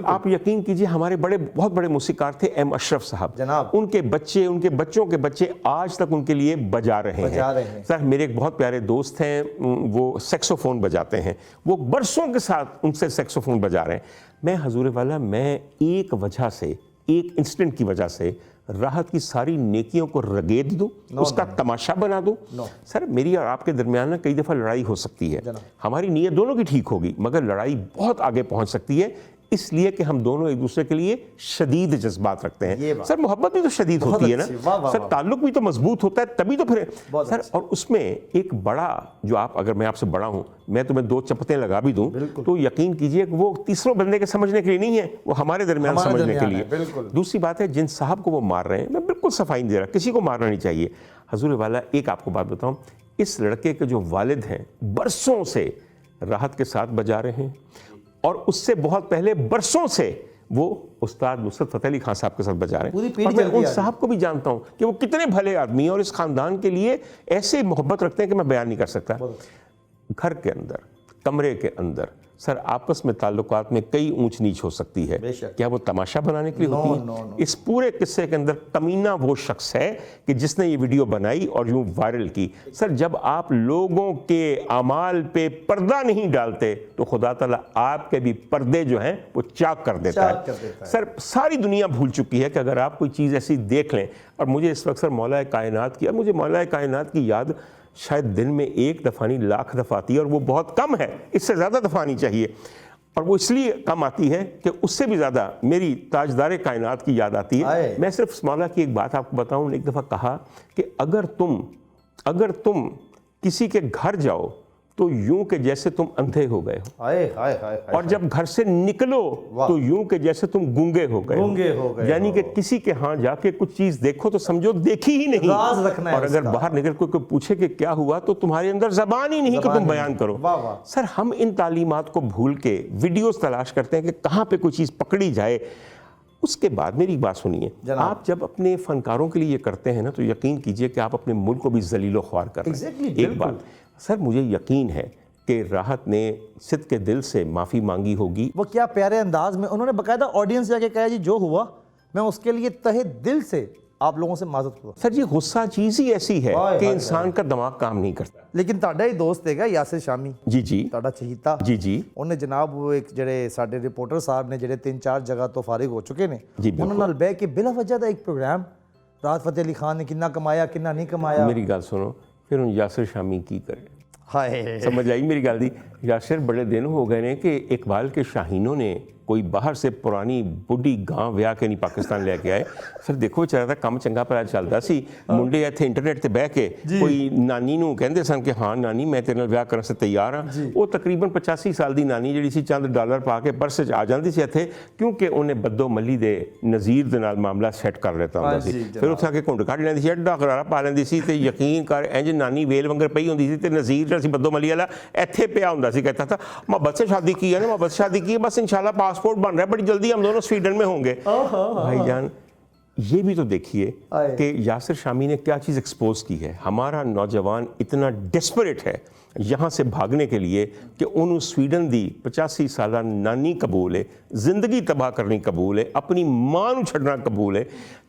B: आप यकीन कीजिए, हमारे बहुत बड़े मूसीकार थे एम अशरफ साहब,
A: जनाब,
B: उनके बच्चे, उनके बच्चों के बच्चे आज तक उनके लिए बजा रहे हैं। सर मेरे एक बहुत प्यारे दोस्त हैं, वो सैक्सोफोन बजाते हैं, वो बरसों के साथ उनसे सैक्सोफोन बजा रहे हैं। मैं हजूर वाला, मैं एक वजह से, एक इंसिडेंट की वजह से राहत की सारी नेकियों को रगेद दूं, उसका तमाशा बना दूं? सर मेरी और आपके दरमियान कई दफ़ा लड़ाई हो सकती है, हमारी नीयत दोनों की ठीक होगी, मगर लड़ाई बहुत आगे पहुंच सकती है, इसलिए कि हम दोनों एक दूसरे के लिए शदीद जज्बात रखते हैं। सर मोहब्बत भी तो शदीद होती है ना सर, ताल्लुक भी तो मजबूत होता है, तभी तो फिर सर। और उसमें एक बड़ा जो आप, अगर मैं आपसे बड़ा हूं, मैं तुम्हें 2 चपतें लगा भी दूं तो यकीन कीजिए कि वो तीसरे बंदे के समझने के लिए नहीं है, वो हमारे दरमियान समझने के लिए। दूसरी बात है, जिन साहब को वो मार रहे हैं, मैं बिल्कुल सफाई नहीं दे रहा, किसी को मारना नहीं चाहिए। हजूर वाला एक आपको बात बताऊं, इस लड़के के जो वालिद हैं बरसों से राहत के साथ बजा रहे हैं, और उससे बहुत पहले बरसों से वो उस्ताद नुसरत फतेह अली खान साहब के साथ बजा रहे हैं। और मैं उन साहब को भी जानता हूं कि वो कितने भले आदमी हैं और इस खानदान के लिए ऐसे मोहब्बत रखते हैं कि मैं बयान नहीं कर सकता। घर के अंदर, कमरे के अंदर सर आपस में ताल्लुकात में कई ऊंच नीच हो सकती है, क्या वो तमाशा बनाने के लिए होती है? इस पूरे किस्से के अंदर कमीना वो शख्स है कि जिसने ये वीडियो बनाई और यूं वायरल की। सर जब आप लोगों के अमाल पे पर्दा नहीं डालते तो खुदा ताला आपके भी पर्दे जो हैं वो चाक कर देता है। सर सारी दुनिया भूल चुकी है कि अगर आप कोई चीज़ ऐसी देख लें, और मुझे इस वक्त सर मौला कायनात की, मुझे मौला कायनात की याद शायद दिन में 1 दफ़ा नहीं, लाख दफ़ा आती है, और वो बहुत कम है, इससे ज़्यादा दफ़ा आनी चाहिए। और वो इसलिए कम आती है कि उससे भी ज़्यादा मेरी ताजदार कायनात की याद आती है। मैं सिर्फ मौला की एक बात आपको बताऊं, एक दफ़ा कहा कि अगर तुम किसी के घर जाओ तो यूं के जैसे तुम अंधे हो गए हो,
A: हाय हाय हाय हाय।
B: और जब घर से निकलो तो यूं के जैसे तुम गूंगे हो गए
A: गूंगे हो गए
B: यानी कि किसी के यहाँ जाके कुछ चीज देखो तो समझो देखी ही नहीं,
A: राज रखना है
B: और अगर
A: उसका।
B: बाहर निकल कोई पूछे कि क्या हुआ तो तुम्हारे अंदर जबान ही नहीं कि तुम बयान करो।
A: वाह वाह।
B: सर हम इन तालीमात को भूल के वीडियोस तलाश करते हैं कि कहाँ पे कोई चीज़ पकड़ी जाए। उसके बाद मेरी बात सुनिए,
A: जनाब।
B: आप जब अपने फनकारों के लिए ये करते हैं ना तो यकीन कीजिए कि आप अपने मुल्क को भी जलीलो ख्वार कर रहे हैं।
A: Exactly,
B: एक
A: बिल्कुल।
B: बात सर, मुझे यकीन है कि राहत ने सिद्ध के दिल से माफ़ी मांगी होगी।
A: वो क्या प्यारे अंदाज में उन्होंने बकायदा ऑडियंस जाके कहा जी जो हुआ मैं उसके लिए तहे दिल से आप लोगों से माजरत हुआ।
B: सर ये गुस्सा चीज़ ही ऐसी है
A: हाय,
B: कि
A: हाय,
B: इंसान का दिमाग काम नहीं करता।
A: लेकिन ਤੁਹਾਡਾ ਹੀ ਦੋਸਤ ਹੈਗਾ ਯਾਸਿਰ ਸ਼ਾਮੀ,
B: जी जी
A: ਤੁਹਾਡਾ ਚਹੀਤਾ
B: जी जी
A: ਉਹਨੇ ਜਨਾਬ ਉਹ ਇੱਕ ਜਿਹੜੇ ਸਾਡੇ ਰਿਪੋਰਟਰ ਸਾਹਿਬ ਨੇ ਜਿਹੜੇ 3-4 ਜਗ੍ਹਾ ਤੋਂ ਫਾਰਿਗ ਹੋ ਚੁੱਕੇ ਨੇ
B: ਜੀ, ਬਿਲਕੁਲ।
A: ਉਹਨਾਂ ਨਾਲ ਬਹਿ ਕੇ ਬਿਲਾ ਵਜ੍ਹਾ ਦਾ ਇੱਕ ਪ੍ਰੋਗਰਾਮ ਰਾਹਤ ਫਤਿਹ ਅਲੀ ਖਾਨ ਨੇ ਕਿੰਨਾ ਕਮਾਇਆ ਕਿੰਨਾ ਨਹੀਂ ਕਮਾਇਆ।
B: मेरी गल सुनो, फिर हुण यासिर शामी की करे।
A: ਹਾਏ
B: समझ आई मेरी गल दी। यासिर बड़े दिन हो गए ने कि इकबाल के शाहीनों ने कोई बाहर से पुरानी बुढ़ी गां ਵਿਆਹ के नहीं पाकिस्तान लेके आए। सर देखो ਵਿਚਾਰਾ ਦਾ ਕੰਮ ਚੰਗਾ ਭਲਾ ਚੱਲਦਾ ਸੀ, ਮੁੰਡੇ ਇੱਥੇ ਇੰਟਰਨੈਟ ਤੇ ਬਹਿ ਕੇ ਕੋਈ ਨਾਨੀ ਨੂੰ ਕਹਿੰਦੇ ਸਨ ਕਿ ਹਾਂ ਨਾਨੀ ਮੈਂ ਤੇਰੇ ਨਾਲ ਵਿਆਹ ਕਰਨ ਸੇ ਤਿਆਰ ਹਾਂ। ਉਹ ਤਕਰੀਬਨ 85 ਸਾਲ ਦੀ ਨਾਨੀ ਜਿਹੜੀ ਸੀ ਚੰਦ ਡਾਲਰ ਪਾ ਕੇ ਪਰਸ 'ਚ ਆ ਜਾਂਦੀ ਸੀ ਇੱਥੇ, ਕਿਉਂਕਿ ਉਹਨੇ ਬੱਦੋ ਮੱਲੀ ਦੇ ਨਜ਼ੀਰ ਦੇ ਨਾਲ ਮਾਮਲਾ ਸੈੱਟ ਕਰ ਲਿਆ ਹੁੰਦਾ ਸੀ। ਫਿਰ ਉੱਥੇ ਆ ਕੇ ਘੁੰਡ ਕੱਢ ਲੈਂਦੀ ਸੀ, ਅੱਡਾ ਖਰਾਰਾ ਪਾ ਲੈਂਦੀ ਸੀ ਤੇ ਯਕੀਨ ਕਰ ਇੰਜ ਨਾਨੀ ਵੇਲ ਵੰਗਰ ਪਈ ਹੁੰਦੀ ਸੀ ਤੇ ਨਜ਼ੀਰ ਜਿਹੜਾ ਸੀ ਬੱਦੋ ਮੱਲੀ ਵਾਲਾ ਇੱਥੇ ਪਿਆ ਹੁੰਦਾ ਸੀ। कहता था मोहब्बत से शादी की है ना, मोहब्बत से शादी की है, बस इंशाल्लाह पासपोर्ट बन रहा है, बड़ी जल्दी हम दोनों स्वीडन में होंगे। भाईजान ये भी तो देखिए कि यासिर शामी ने क्या चीज़ एक्सपोज की है। हमारा नौजवान इतना डेस्परेट है यहाँ से भागने के लिए कि उन्होंने स्वीडन दी 85 साल नानी कबूल है, जिंदगी तबाह करनी कबूल है, अपनी मां नू छड़ना कबूल है।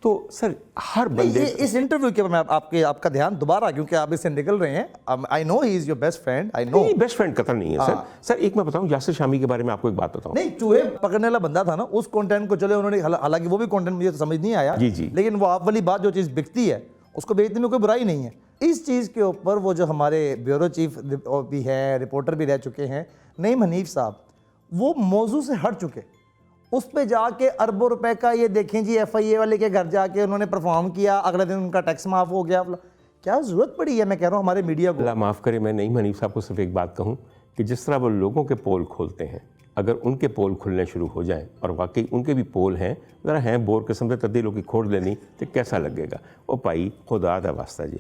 B: तो सर हर बंदे
A: इस इंटरव्यू के मैं आपका ध्यान दोबारा, क्योंकि आप इससे निकल रहे हैं, I know he is your best friend, I know.
B: नहीं बेस्ट फ्रेंड कतई नहीं है सर। सर एक मैं बताऊं यासिर शामी के बारे में आपको एक बात बताऊं।
A: नहीं, चूहे पकड़ने वाला बंदा था ना, उस कंटेंट को चले उन्होंने, हालांकि वो भी कंटेंट मुझे तो समझ नहीं आया
B: जी, जी।
A: लेकिन वो आप वाली बात जो चीज़ बिकती है उसको बेचने में कोई बुराई नहीं है। इस चीज़ के ऊपर वो जो हमारे ब्यूरो चीफ भी हैं, रिपोर्टर भी रह चुके हैं, नईम हनीफ साहब, वो मौजू से हट चुके, उस पे जाके अरबों रुपए का ये देखें जी FIA वाले के घर जाके उन्होंने परफॉर्म किया, अगले दिन उनका टैक्स माफ़ हो गया। क्या ज़रूरत पड़ी है, मैं कह रहा हूँ हमारे मीडिया को।
B: अल्लाह माफ़ करे, मैं नईम हनीफ साहब को सिर्फ एक बात कहूँ कि जिस तरह वो लोगों के पोल खोलते हैं, अगर उनके पोल खुलने शुरू हो जाएं और वाकई उनके भी पोल हैं, ज़रा हैं बोर किस्म से तब्दील की खोड़ लेनी तो कैसा लगेगा। वो भाई खुदा दा वास्ता जी,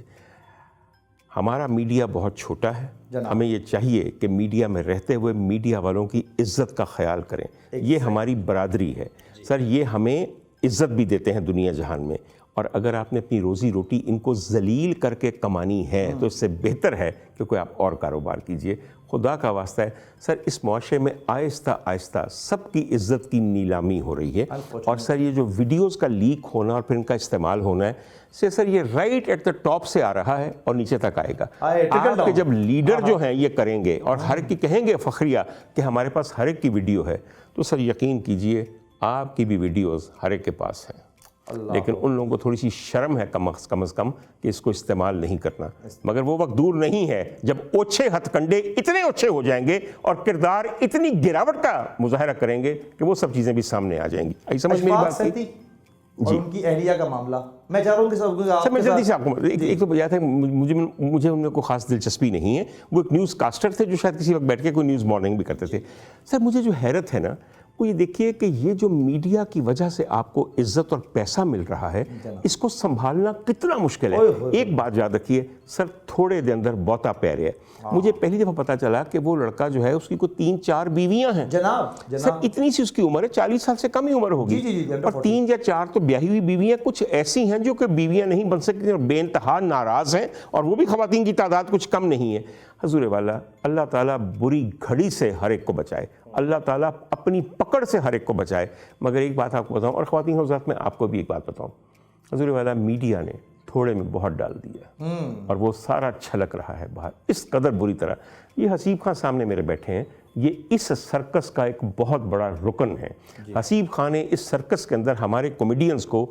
B: हमारा मीडिया बहुत छोटा है, हमें ये चाहिए कि मीडिया में रहते हुए मीडिया वालों की इज़्ज़त का ख्याल करें। ये हमारी बरादरी है सर, ये हमें इज़्ज़त भी देते हैं दुनिया जहान में। और अगर आपने अपनी रोज़ी रोटी इनको जलील करके कमानी है तो इससे बेहतर है कि कोई आप और कारोबार कीजिए। खुदा का वास्ता है सर, इस मुआशरे में आहिस्ता आहिस्ता सबकी इज्जत की नीलामी हो रही है। और सर ये जो वीडियोस का लीक होना और फिर इनका इस्तेमाल होना है से सर ये राइट एट द टॉप से आ रहा है और नीचे तक आएगा। आपके जब लीडर जो हैं ये करेंगे और हर एक की कहेंगे फखरिया कि हमारे पास हर एक की वीडियो है, तो सर यकीन कीजिए आपकी भी वीडियोज़ हर एक के पास हैं। लेकिन उन लोगों को थोड़ी सी शर्म है कम अज़ कम कि इसको इस्तेमाल नहीं करना। मगर वो वक्त दूर नहीं है जब ओछे हथकंडे इतने ओछे हो जाएंगे और किरदार इतनी गिरावट का मुजाहरा करेंगे कि वो सब चीज़ें भी सामने आ जाएंगी। आई समझ मेरी बात की?
A: और उनकी एहलिया का मामला मैं चाह रहा हूँ कि
B: सर मैं जल्दी से आपको एक तो बजाय था, मुझे उनमें कोई खास दिलचस्पी नहीं है। वो एक न्यूज़ कास्टर थे जो शायद किसी वक्त बैठ के कोई न्यूज़ मॉर्निंग भी करते थे। सर मुझे जो हैरत है ना वो ये देखिए कि ये जो मीडिया की वजह से आपको इज्जत और पैसा मिल रहा है, इसको संभालना कितना मुश्किल है। एक बात याद रखिए सर, थोड़े दिन अंदर बहुता पैर है। मुझे पहली दफ़ा पता चला कि वो लड़का जो है उसकी कोई 3-4 बीवियां हैं।
A: जनाब
B: सर इतनी सी उसकी उम्र है, 40 साल से कम ही उम्र होगी। और 3 या 4 तो ब्याही हुई बीवियां कुछ ऐसी हैं जो कि बीवियां नहीं बन सकती और बेइंतहा नाराज़ हैं, और वो भी ख़वातीन की तादाद कुछ कम नहीं है। हजूर वाला अल्लाह ताला बुरी घड़ी से हर एक को बचाए, अल्लाह ताला अपनी पकड़ से हर एक को बचाए। मगर एक बात आपको बताऊं, और ख़वातीन हज़रात में आपको भी एक बात बताऊं, हजूर वाला मीडिया ने थोड़े में बहुत डाल दिया और वो सारा छलक रहा है बाहर इस कदर बुरी तरह। ये हसीब खान सामने मेरे बैठे हैं, ये इस सर्कस का एक बहुत बड़ा रुकन है। हसीब खान ने इस सर्कस के अंदर हमारे कॉमेडियंस को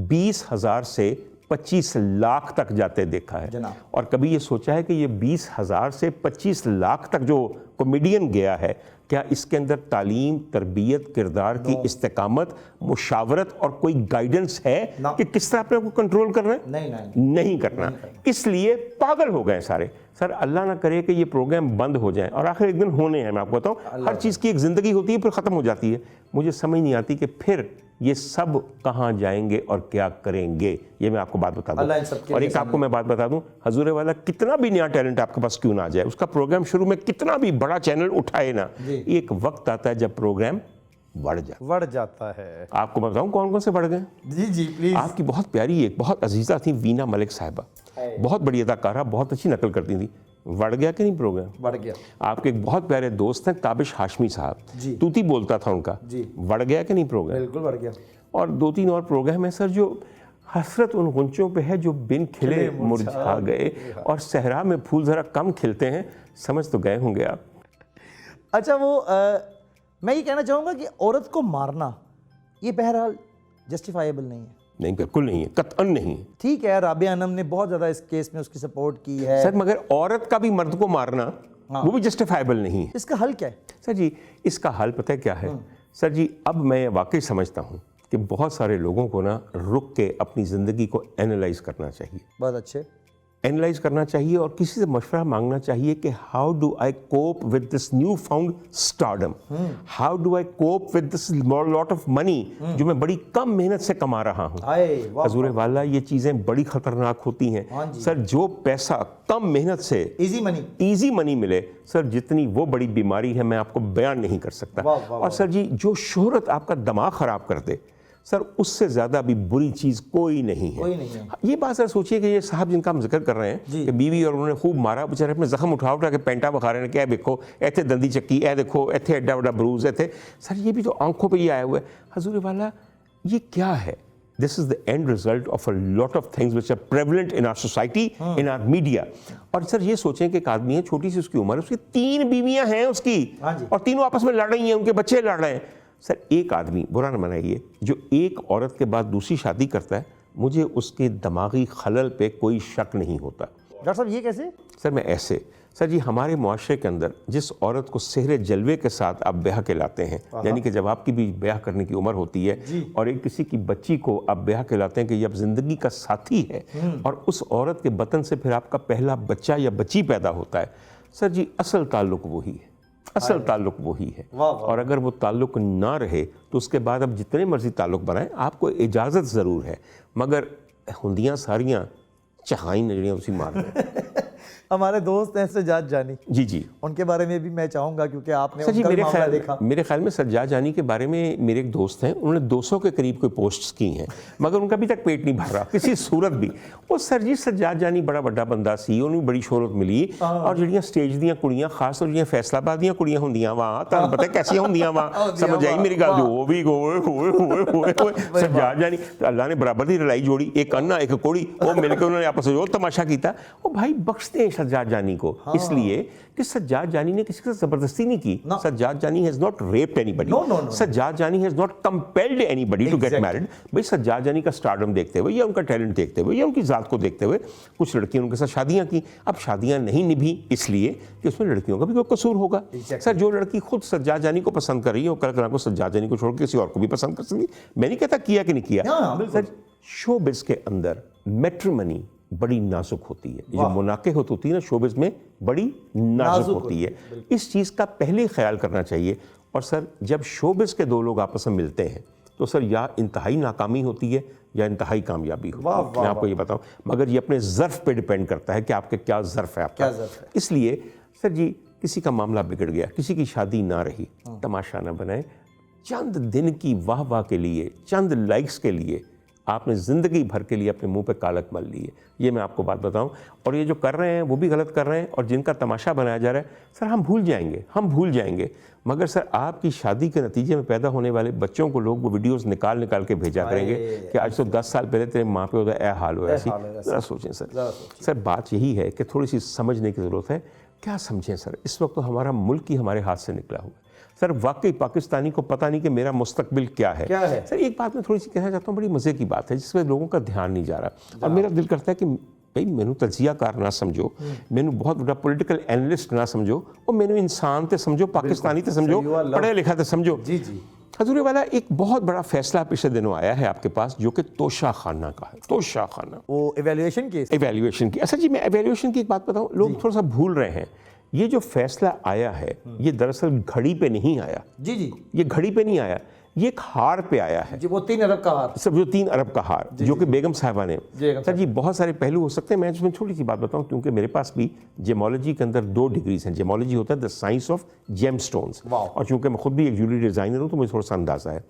B: 20,000 से 25 लाख तक जाते देखा है।
A: जनाब।
B: और कभी ये सोचा है कि ये 20,000 से 25 लाख तक जो कॉमेडियन गया है, क्या इसके अंदर तालीम, तरबियत, किरदार की इस्तेकामत, मुशावरत और कोई गाइडेंस है कि किस तरह अपने को कंट्रोल करना है? नहीं करना। इसलिए पागल हो गए सारे। सर अल्लाह ना करे कि ये प्रोग्राम बंद हो जाए, और आखिर एक दिन होने हैं। मैं आपको बताऊं, हर चीज़ की एक ज़िंदगी होती है, फिर ख़त्म हो जाती है। मुझे समझ नहीं आती कि फिर ये सब कहाँ जाएंगे और क्या करेंगे। ये मैं आपको बात बता दूं। और एक आपको मैं बात बता दूं, हजूर वाला कितना भी नया टैलेंट आपके पास क्यों ना आ जाए, उसका प्रोग्राम शुरू में कितना भी बड़ा चैनल उठाए ना, एक वक्त आता है जब प्रोग्राम बढ़ जाता है। आपको बताऊं कौन कौन से बढ़ गए?
A: जी प्लीज।
B: आपकी बहुत प्यारी, एक बहुत अजीजा थी, वीना मलिक साहिबा, बहुत बड़ी अदाकारा, बहुत अच्छी नकल करती थी। बढ़ गया कि नहीं प्रोग्राम?
A: बढ़ गया।
B: आपके एक बहुत प्यारे दोस्त हैं ताबिश हाशमी साहब, तूती बोलता था उनका, बढ़ गया कि नहीं प्रोग्राम?
A: बिल्कुल बढ़ गया।
B: और 2-3 और प्रोग्राम है सर, जो हसरत उन गुंचों पे है जो बिन खिले मुरझा गए, और सहरा में फूल ज़रा कम खिलते हैं। समझ तो गए होंगे आप।
A: अच्छा, वो मैं ये कहना चाहूँगा कि औरत को मारना ये बहरहाल जस्टिफाइबल नहीं है।
B: नहीं, बिल्कुल नहीं है, कतअन नहीं।
A: ठीक है, राबिया अनम ने बहुत ज़्यादा इस केस में उसकी सपोर्ट की है
B: सर, मगर औरत का भी मर्द को मारना वो भी जस्टिफाइबल नहीं है।
A: इसका हल क्या है?
B: सर जी, इसका हल पता है क्या है? सर जी, अब मैं वाकई समझता हूँ कि बहुत सारे लोगों को ना रुक के अपनी ज़िंदगी को एनालाइज करना चाहिए।
A: बहुत अच्छे।
B: एनालाइज करना चाहिए और किसी से मशवरा मांगना चाहिए कि how do I cope with this new found stardom, how do I cope with this lot of money जो मैं बड़ी कम मेहनत से कमा रहा हूँ। हजूर वाला, ये चीज़ें बड़ी खतरनाक होती हैं। सर, जो पैसा कम मेहनत से इजी मनी मिले सर, जितनी वो बड़ी बीमारी है मैं आपको बयान नहीं कर सकता। और सर जी, जो शोहरत आपका दिमाग ख़राब कर दे सर, उससे ज़्यादा भी बुरी चीज़ कोई नहीं है। ये बात सर सोचिए कि ये साहब जिनका हम जिक्र कर रहे हैं कि बीवी और उन्होंने खूब मारा, बेचारे अपने जख्म उठा के पेंटा बखा रहे हैं, क्या देखो ऐथे दंदी चक्की, ए देखो ऐथे एड्डा वड्डा ब्रूज ऐथे। सर ये भी तो आंखों पे ये आया हुआ है। हजूर वाला, ये क्या है? This is the end result of a lot of things which are prevalent in our society, in our media. और सर ये सोचें कि एक आदमी है, छोटी सी उसकी उम्र, उसकी 3 बीवियां हैं उसकी, और तीनों आपस में लड़ रही हैं, उनके बच्चे लड़ रहे हैं। सर, एक आदमी, बुरा न मनाइए, जो एक औरत के बाद दूसरी शादी करता है, मुझे उसके दिमागी खलल पे कोई शक नहीं होता।
A: डॉक्टर साहब ये कैसे?
B: सर मैं ऐसे, सर जी, हमारे मुआशरे के अंदर जिस औरत को सेहरे जलवे के साथ आप ब्याह कहलाते हैं, यानी कि जब आपकी भी ब्याह करने की उम्र होती है और एक किसी की बच्ची को आप ब्याह कहलाते हैं कि ये अब जिंदगी का साथी है, और उस औरत के बतन से फिर आपका पहला बच्चा या बच्ची पैदा होता है, सर जी असल ताल्लुक वही है, असल ताल्लुक वही है। और अगर वो ताल्लुक ना रहे तो उसके बाद अब जितने मर्जी ताल्लुक बनाएं, आपको इजाज़त ज़रूर है, मगर हुंदियाँ सारियाँ चहाई नजरियाँ उसी मार दें।
A: हमारे दोस्त हैं सज्जाद जानी,
B: जी,
A: उनके बारे में भी मैं चाहूँगा, क्योंकि आपने
B: सर जी
A: देखा।
B: मेरे ख्याल में सज्जाद जानी के बारे में मेरे एक दोस्त हैं, उन्होंने 200 के करीब कोई पोस्ट्स की हैं, मगर उनका अभी तक पेट नहीं भर रहा किसी सूरत भी। वो सर जी, सज्जाद जानी बड़ा बड़ा बंदा सी, उन्हें बड़ी शोहरत मिली, और जड़ियाँ स्टेज दियाँ कुड़ियाँ, खास तौर जियाँ फैसलाबाद दियाँ कुड़ियाँ होंदियाँ वहाँ, तुहानू पता कैसियाँ होंदियाँ वहाँ, समझ आई मेरी गल? वो भी सज्जाद जानी, अल्लाह ने बराबर दी लड़ाई जोड़ी, एक अन्ना एक कोड़ी, वो मिलकर उन्होंने आपस में जो तमाशा किया। वो भाई बख्शते हैं सज्जाद जानी को, इसलिए कि सज्जाद जानी ने किसी के साथ जबरदस्ती नहीं की। Sajjad Jani has not raped anybody, Sajjad Jani has not compelled anybody to get married. भाई सज्जाद जानी का स्टारडम देखते हुए या उनका टैलेंट देखते हुए या उनकी ज़ात को देखते हुए कुछ लड़कियों उनके साथ शादियां की। अब शादियां नहीं निभी इसलिए कि उसमें लड़कियों का भी कोई कसूर होगा। सर, जो लड़की खुद सज्जाद जानी को पसंद कर रही है, वो कल को सज्जाद जानी को छोड़ के किसी और को भी पसंद कर सकती। मैं नहीं कहता किया कि नहीं किया। सर, शोबिज़ के अंदर मैट्रिमनी बड़ी नाजुक होती है, जो मुनाके होती है ना शोबिज़ में, बड़ी नाजुक होती है। इस चीज़ का पहले ख्याल करना चाहिए। और सर, जब शोबिज़ के दो लोग आपस में मिलते हैं तो सर या इंतहाई नाकामी होती है या इंतहाई कामयाबी होती है। मैं आपको ये बताऊं, मगर ये अपने ज़र्फ़ पे डिपेंड करता है कि आपके क्या ज़र्फ़ है आपका। इसलिए सर जी, किसी का मामला बिगड़ गया, किसी की शादी ना रही, तमाशा ना बनाए। चंद दिन की वाह वाह के लिए, चंद लाइक्स के लिए आपने ज़िंदगी भर के लिए अपने मुंह पे कालक मल ली है। ये मैं आपको बात बताऊं, और ये जो कर रहे हैं वो भी गलत कर रहे हैं, और जिनका तमाशा बनाया जा रहा है सर, हम भूल जाएंगे। मगर सर, आपकी शादी के नतीजे में पैदा होने वाले बच्चों को लोग वो वीडियोस निकाल के भेजा करेंगे कि आज तो 10 साल पहले तेरे माँ पे होता है हाल हो ऐसी। ज़रा सोचें सर, बात यही है कि थोड़ी सी समझने की ज़रूरत है। क्या समझें सर, इस वक्त तो हमारा मुल्क ही हमारे हाथ से निकला हुआ है। सर वाकई पाकिस्तानी को पता नहीं कि मेरा मुस्तकबिल क्या है।
A: क्या है?
B: सर एक बात मैं थोड़ी सी कहना चाहता हूँ, बड़ी मज़े की बात है जिसमें लोगों का ध्यान नहीं जा रहा, और मेरा दिल करता है कि भाई मैनू तजियाकार ना समझो, मैनू बहुत बड़ा पॉलिटिकल एनालिस्ट ना समझो, और मैनू इंसान ते समझो, पाकिस्तानी ते समझो, पढ़े लिखा ते समझो।
A: जी जी।
B: हजूर वाला एक बहुत बड़ा फैसला पिछले दिनों आया है आपके पास, जो कि तोशा खाना का है। तोशा खाना,
A: वो इवैल्यूएशन केस,
B: एवेल्यूएशन की। अच्छा जी, मैं एवेल्यूएशन की एक बात बताऊं, लोग थोड़ा सा भूल रहे हैं। ये जो फैसला आया है ये दरअसल घड़ी पे नहीं आया।
A: जी जी,
B: ये घड़ी पे नहीं आया, ये एक हार पे आया है।
A: जी वो 3 अरब का हार,
B: सब जो 3 अरब का हार जो कि बेगम साहिबा ने।
A: बेगम
B: सर जी बहुत सारे पहलू हो सकते हैं, मैं इसमें छोटी सी बात बताऊं, क्योंकि मेरे पास भी जेमोलॉजी के अंदर 2 डिग्रीज हैं। जेमोलॉजी होता है the science of gem stones,
A: वाह।
B: और चूंकि मैं खुद भी एक ज्वेलरी डिज़ाइनर हूं तो मुझे थोड़ा सा अंदाज़ा है।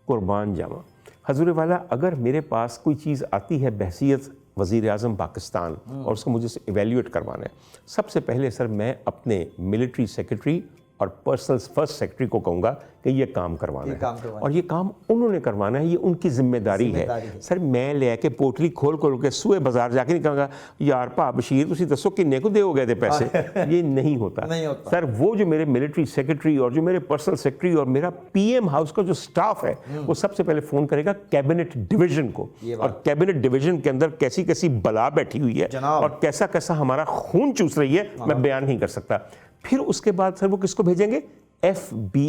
B: कुर्बान जामा हजूर वाला, अगर मेरे पास कोई चीज़ आती है बहसीत वज़ीर आज़म पाकिस्तान और उसको मुझे इवेल्यूएट करवाना है, सबसे पहले सर मैं अपने मिलिट्री सेक्रेटरी और पर्सनल फर्स्ट सेक्रेटरी को कहूँगा कि ये काम करवाना है, और ये काम उन्होंने करवाना है, ये उनकी जिम्मेदारी है। सर मैं लेके पोटली खोल खोल के सूए बाजार जाके नहीं कहूँगा यार भा बशीर तुसी दसो किन्ने को दे गए थे पैसे। ये नहीं होता। सर वो जो मेरे मिलिट्री सेक्रेटरी और जो मेरे पर्सनल सेक्रेटरी और मेरा पीएम हाउस का जो स्टाफ है वो सबसे पहले फ़ोन करेगा कैबिनेट डिवीजन को, और कैबिनेट डिवीजन के अंदर कैसी कैसी बला बैठी हुई है और कैसा कैसा हमारा खून चूस रही है, मैं बयान नहीं कर सकता। फिर उसके बाद सर वो किसको भेजेंगे? FBI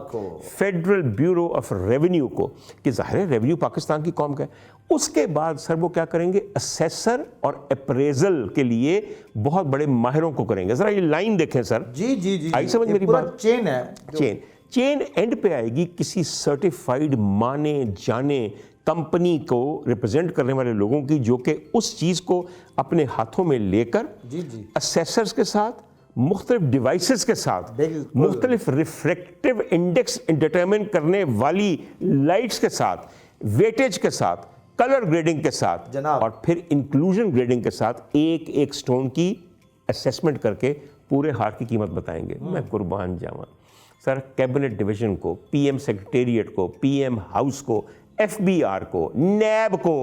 B: को, फेडरल ब्यूरो ऑफ रेवेन्यू को, कि जाहिर है रेवेन्यू पाकिस्तान की कौम का है। उसके बाद सर वो क्या करेंगे? असेसर और अप्रेजल के लिए बहुत बड़े माहिरों को करेंगे। जरा ये लाइन देखें सर।
A: जी जी जी,
B: आई समझ मेरी बात?
A: चेन है,
B: चेन एंड पे आएगी किसी सर्टिफाइड माने जाने कंपनी को रिप्रेजेंट करने वाले लोगों की, जो कि उस चीज़ को अपने हाथों में लेकर असेसर्स के साथ, मुख्तलिफ डिवाइसेस के साथ, मुख्तलिफ रिफ्रैक्टिव इंडेक्स डिटरमिन करने वाली लाइट्स के साथ, वेटेज के साथ, कलर ग्रेडिंग के साथ, और फिर इंक्लूजन ग्रेडिंग के साथ एक एक स्टोन की असेसमेंट करके पूरे हार की कीमत बताएंगे। मैं कुर्बान जावा सर, कैबिनेट डिवीजन को, पीएम सेक्रेटेरिएट को, पीएम हाउस को, FBR को, नैब को,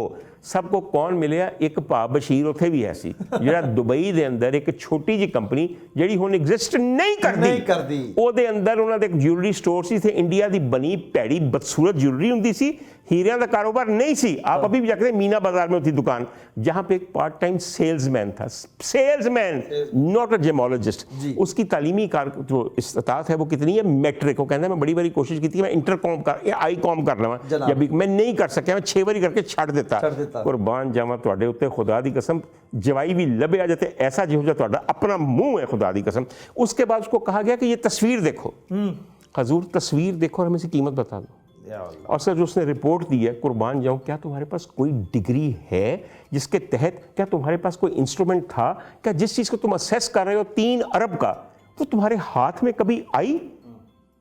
B: सबको कौन मिलेगा? एक भा बशीर उत्थे भी ऐसी ਜਿਹੜਾ दुबई ਦੇ ਅੰਦਰ ਇੱਕ ਛੋਟੀ ਜਿਹੀ ਕੰਪਨੀ ਜਿਹੜੀ ਹੁਣ ਐਗਜ਼ਿਸਟ ਨਹੀਂ ਕਰਦੀ ਉਹਦੇ ਅੰਦਰ ਉਹਨਾਂ ਦੇ ਇੱਕ ਜਿਊਲਰੀ ਸਟੋਰ ਸੀ ਤੇ ਇੰਡੀਆ ਦੀ ਬਣੀ ਭੈੜੀ बदसूरत ज्वेलरी ਹੁੰਦੀ ਸੀ, हीरिया का कारोबार नहीं सी। आप अभी भी जाकर मीना बाजार में होती दुकान जहां पे एक पार्ट टाइम सेल्समैन था, सेल्समैन नॉट अ जेमोलॉजिस्ट। उसकी तालीमी जो इस्तात है वो कितनी है? मैट्रिक। वो कहता है मैं बड़ी बड़ी कोशिश की थी, मैं इंटरकॉम कर आई कॉम कर लवा, जब मैं नहीं कर सकिया, मैं 6 बारी करके छड़ देता। कुर्बान जावा तुहाडे उत्ते खुदा दी कसम, जवाई भी लभया जाते ऐसा जिहो जिहा तुहाडा अपना मुंह है, खुदा दी कसम। उसके बाद उसको कहा गया कि ये तस्वीर देखो। हजूर तस्वीर देखो और हमें इसकी कीमत बता दो। और सर जो उसने रिपोर्ट दी है, कुर्बान जाऊं, क्या तुम्हारे पास कोई डिग्री है जिसके तहत, क्या तुम्हारे पास कोई इंस्ट्रूमेंट था, क्या जिस चीज़ को तुम असेस कर रहे हो 3 अरब का, वो तुम्हारे हाथ में कभी आई?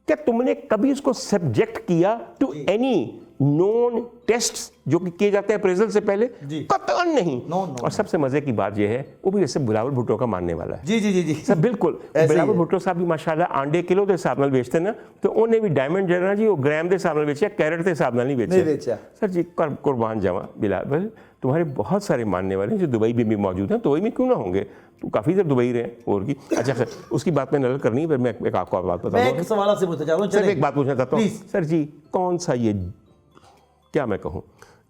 B: क्या तुमने कभी इसको सब्जेक्ट किया टू एनी नॉन टेस्ट जो कि किए जाते हैं अप्रेजल से पहले? कतई नहीं। और सबसे मजे की बात यह है, वो भी जैसे बिलावल भुट्टो का मानने वाला है। जी सर बिल्कुल। बिलावल भुट्टो साहब भी माशाल्लाह आंडे किलो के हिसाब नाल बेचते ना, तो उन्हें भी डायमंड जो है ना जी वो ग्राम के हिसाब नाल बेचा, कैरेट के हिसाब नाल नहीं बेचा। सर जी कुर्बान जावा बिलावल, तुम्हारे बहुत सारे मानने वाले हैं जो दुबई में भी मौजूद हैं। दुबई में क्यों ना होंगे? तो काफ़ी देर दुबई रहे और की। अच्छा सर उसकी बात में नजर करनी है, फिर मैं एक आपको बात बताऊँ।
A: एक सवाल आपसे पूछना चाहता हूँ,
B: सर एक बात पूछना चाहता हूँ सर जी, कौन सा ये क्या मैं कहूँ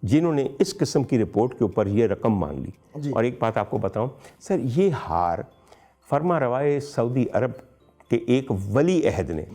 B: जिन्होंने इस किस्म की रिपोर्ट के ऊपर ये रकम मांग ली? और एक बात आपको बताऊं सर, ये हार फरमा रवाए सऊदी अरब के एक वली अहद ने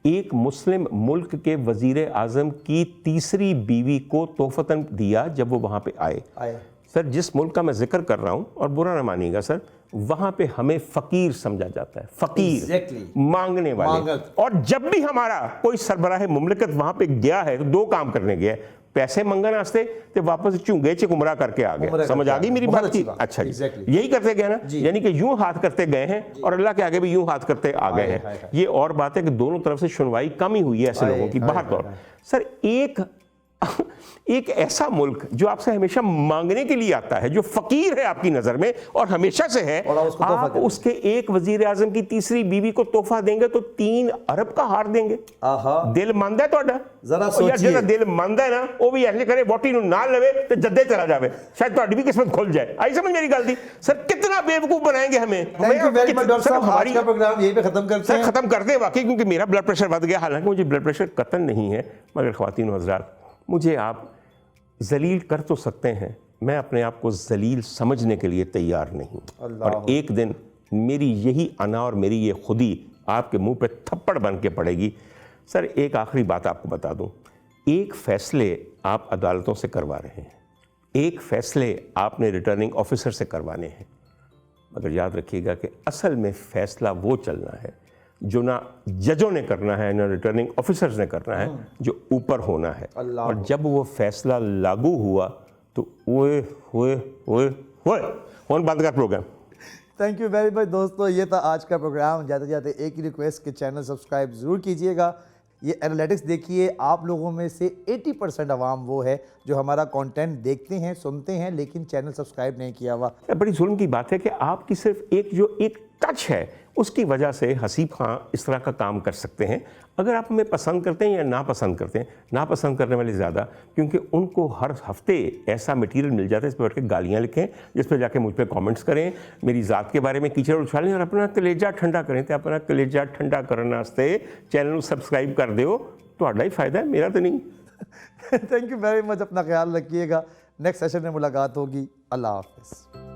B: एक मुस्लिम मुल्क के वजीर आज़म की तीसरी बीवी को तोहफतन दिया जब वो वहाँ पे आए। सर जिस मुल्क का मैं जिक्र कर रहा हूँ, और बुरा ना मानिएगा सर, वहाँ पे हमें फ़कीर समझा जाता है, फ़कीर मांगने वाले। और जब भी हमारा कोई सरबराह मुमलिकत वहाँ पे गया है तो 2 काम करने गया है, पैसे मंगने वास्ते ते वापस झुंगे च गुमराह करके आ गया। समझ आ गई मेरी बात की? अच्छा जी यही करते गए ना, यानी कि यूं हाथ करते गए हैं और अल्लाह के आगे भी यूं हाथ करते आ गए हैं। ये और बात है कि दोनों तरफ से सुनवाई कम ही हुई है ऐसे लोगों की। बाहर तौर सर एक एक ऐसा मुल्क जो आपसे हमेशा मांगने के लिए आता है, जो फकीर है आपकी नजर में और हमेशा से है,
A: और उसको तोहफा
B: आप
A: देंगे।
B: उसके एक वजीर आजम की तीसरी बीवी को तोहफा देंगे तो 3 अरब का हार देंगे।
A: आहा।
B: दिल मंद है ਤੁਹਾਡਾ?
A: जरा
B: ਉਹ ਯਾਰ
A: सोचिए।
B: ਜਿਹੜਾ ਦਿਲ ਮੰਦ ਹੈ ਨਾ ਉਹ ਵੀ ਐਸੇ ਕਰੇ ਵੋਟੀ ਨੂੰ ਨਾਲ ਲਵੇ ਤੇ ਜੱਦੇ चला जावे, शायद ਤੁਹਾਡੀ भी किस्मत खुल जाए। आई समझ मेरी गल दी? सर कितना बेवकूफ बनाएंगे हमें।
A: Thank you very much doctor साहब, आज का प्रोग्राम यहीं पे खत्म करते
B: सर
A: हैं।
B: खत्म कर दे वाकई, क्योंकि मेरा ब्लड प्रेशर बढ़ गया। हालांकि मुझे ब्लड प्रेशर कतन नहीं है, मगर ख्वातीन हज़रात, मुझे आप जलील कर तो सकते हैं, मैं अपने आप को जलील समझने के लिए तैयार नहीं। और एक दिन मेरी यही अना और मेरी ये खुदी आपके मुंह पे थप्पड़ बन के पड़ेगी। सर एक आखिरी बात आपको बता दूं, एक फैसले आप अदालतों से करवा रहे हैं, एक फैसले आपने रिटर्निंग ऑफिसर से करवाने हैं, मगर याद रखिएगा कि असल में फ़ैसला वो चलना है जो ना जजों ने करना है, ना रिटर्निंग ऑफिसर्स ने करना है, जो ऊपर होना है। और जब वो फैसला लागू हुआ तो ओए होए होए होए, फोन बंद कर programme.
A: Thank you very much दोस्तों, ये था आज का प्रोग्राम। जाते जाते एक ही रिक्वेस्ट कि चैनल सब्सक्राइब ज़रूर कीजिएगा। ये एनालिटिक्स देखिए, आप लोगों में से 80% आवाम वो है जो हमारा कंटेंट देखते हैं, सुनते हैं, लेकिन चैनल सब्सक्राइब नहीं किया हुआ।
B: बड़ी जुल्म की बात है कि आपकी सिर्फ एक टच है, उसकी वजह से हसीब खां इस तरह का काम कर सकते हैं। अगर आप हमें पसंद करते हैं या नापसंद करते हैं, नापसंद करने वाले ज़्यादा, क्योंकि उनको हर हफ्ते ऐसा मटेरियल मिल जाता है, इस पर बैठ के गालियाँ लिखें, जिस पर जाके मुझ पर कमेंट्स करें, मेरी ज़ात के बारे में कीचड़ उछालें और अपना कलेजा ठंडा करें। तो अपना कलेजा ठंडा करने वास्ते चैनल को सब्सक्राइब कर दो, तो ही फ़ायदा है, मेरा तो नहीं।
A: थैंक यू वेरी मच, अपना ख्याल रखिएगा। नेक्स्ट सेशन में मुलाकात होगी। अल्लाह हाफिज़।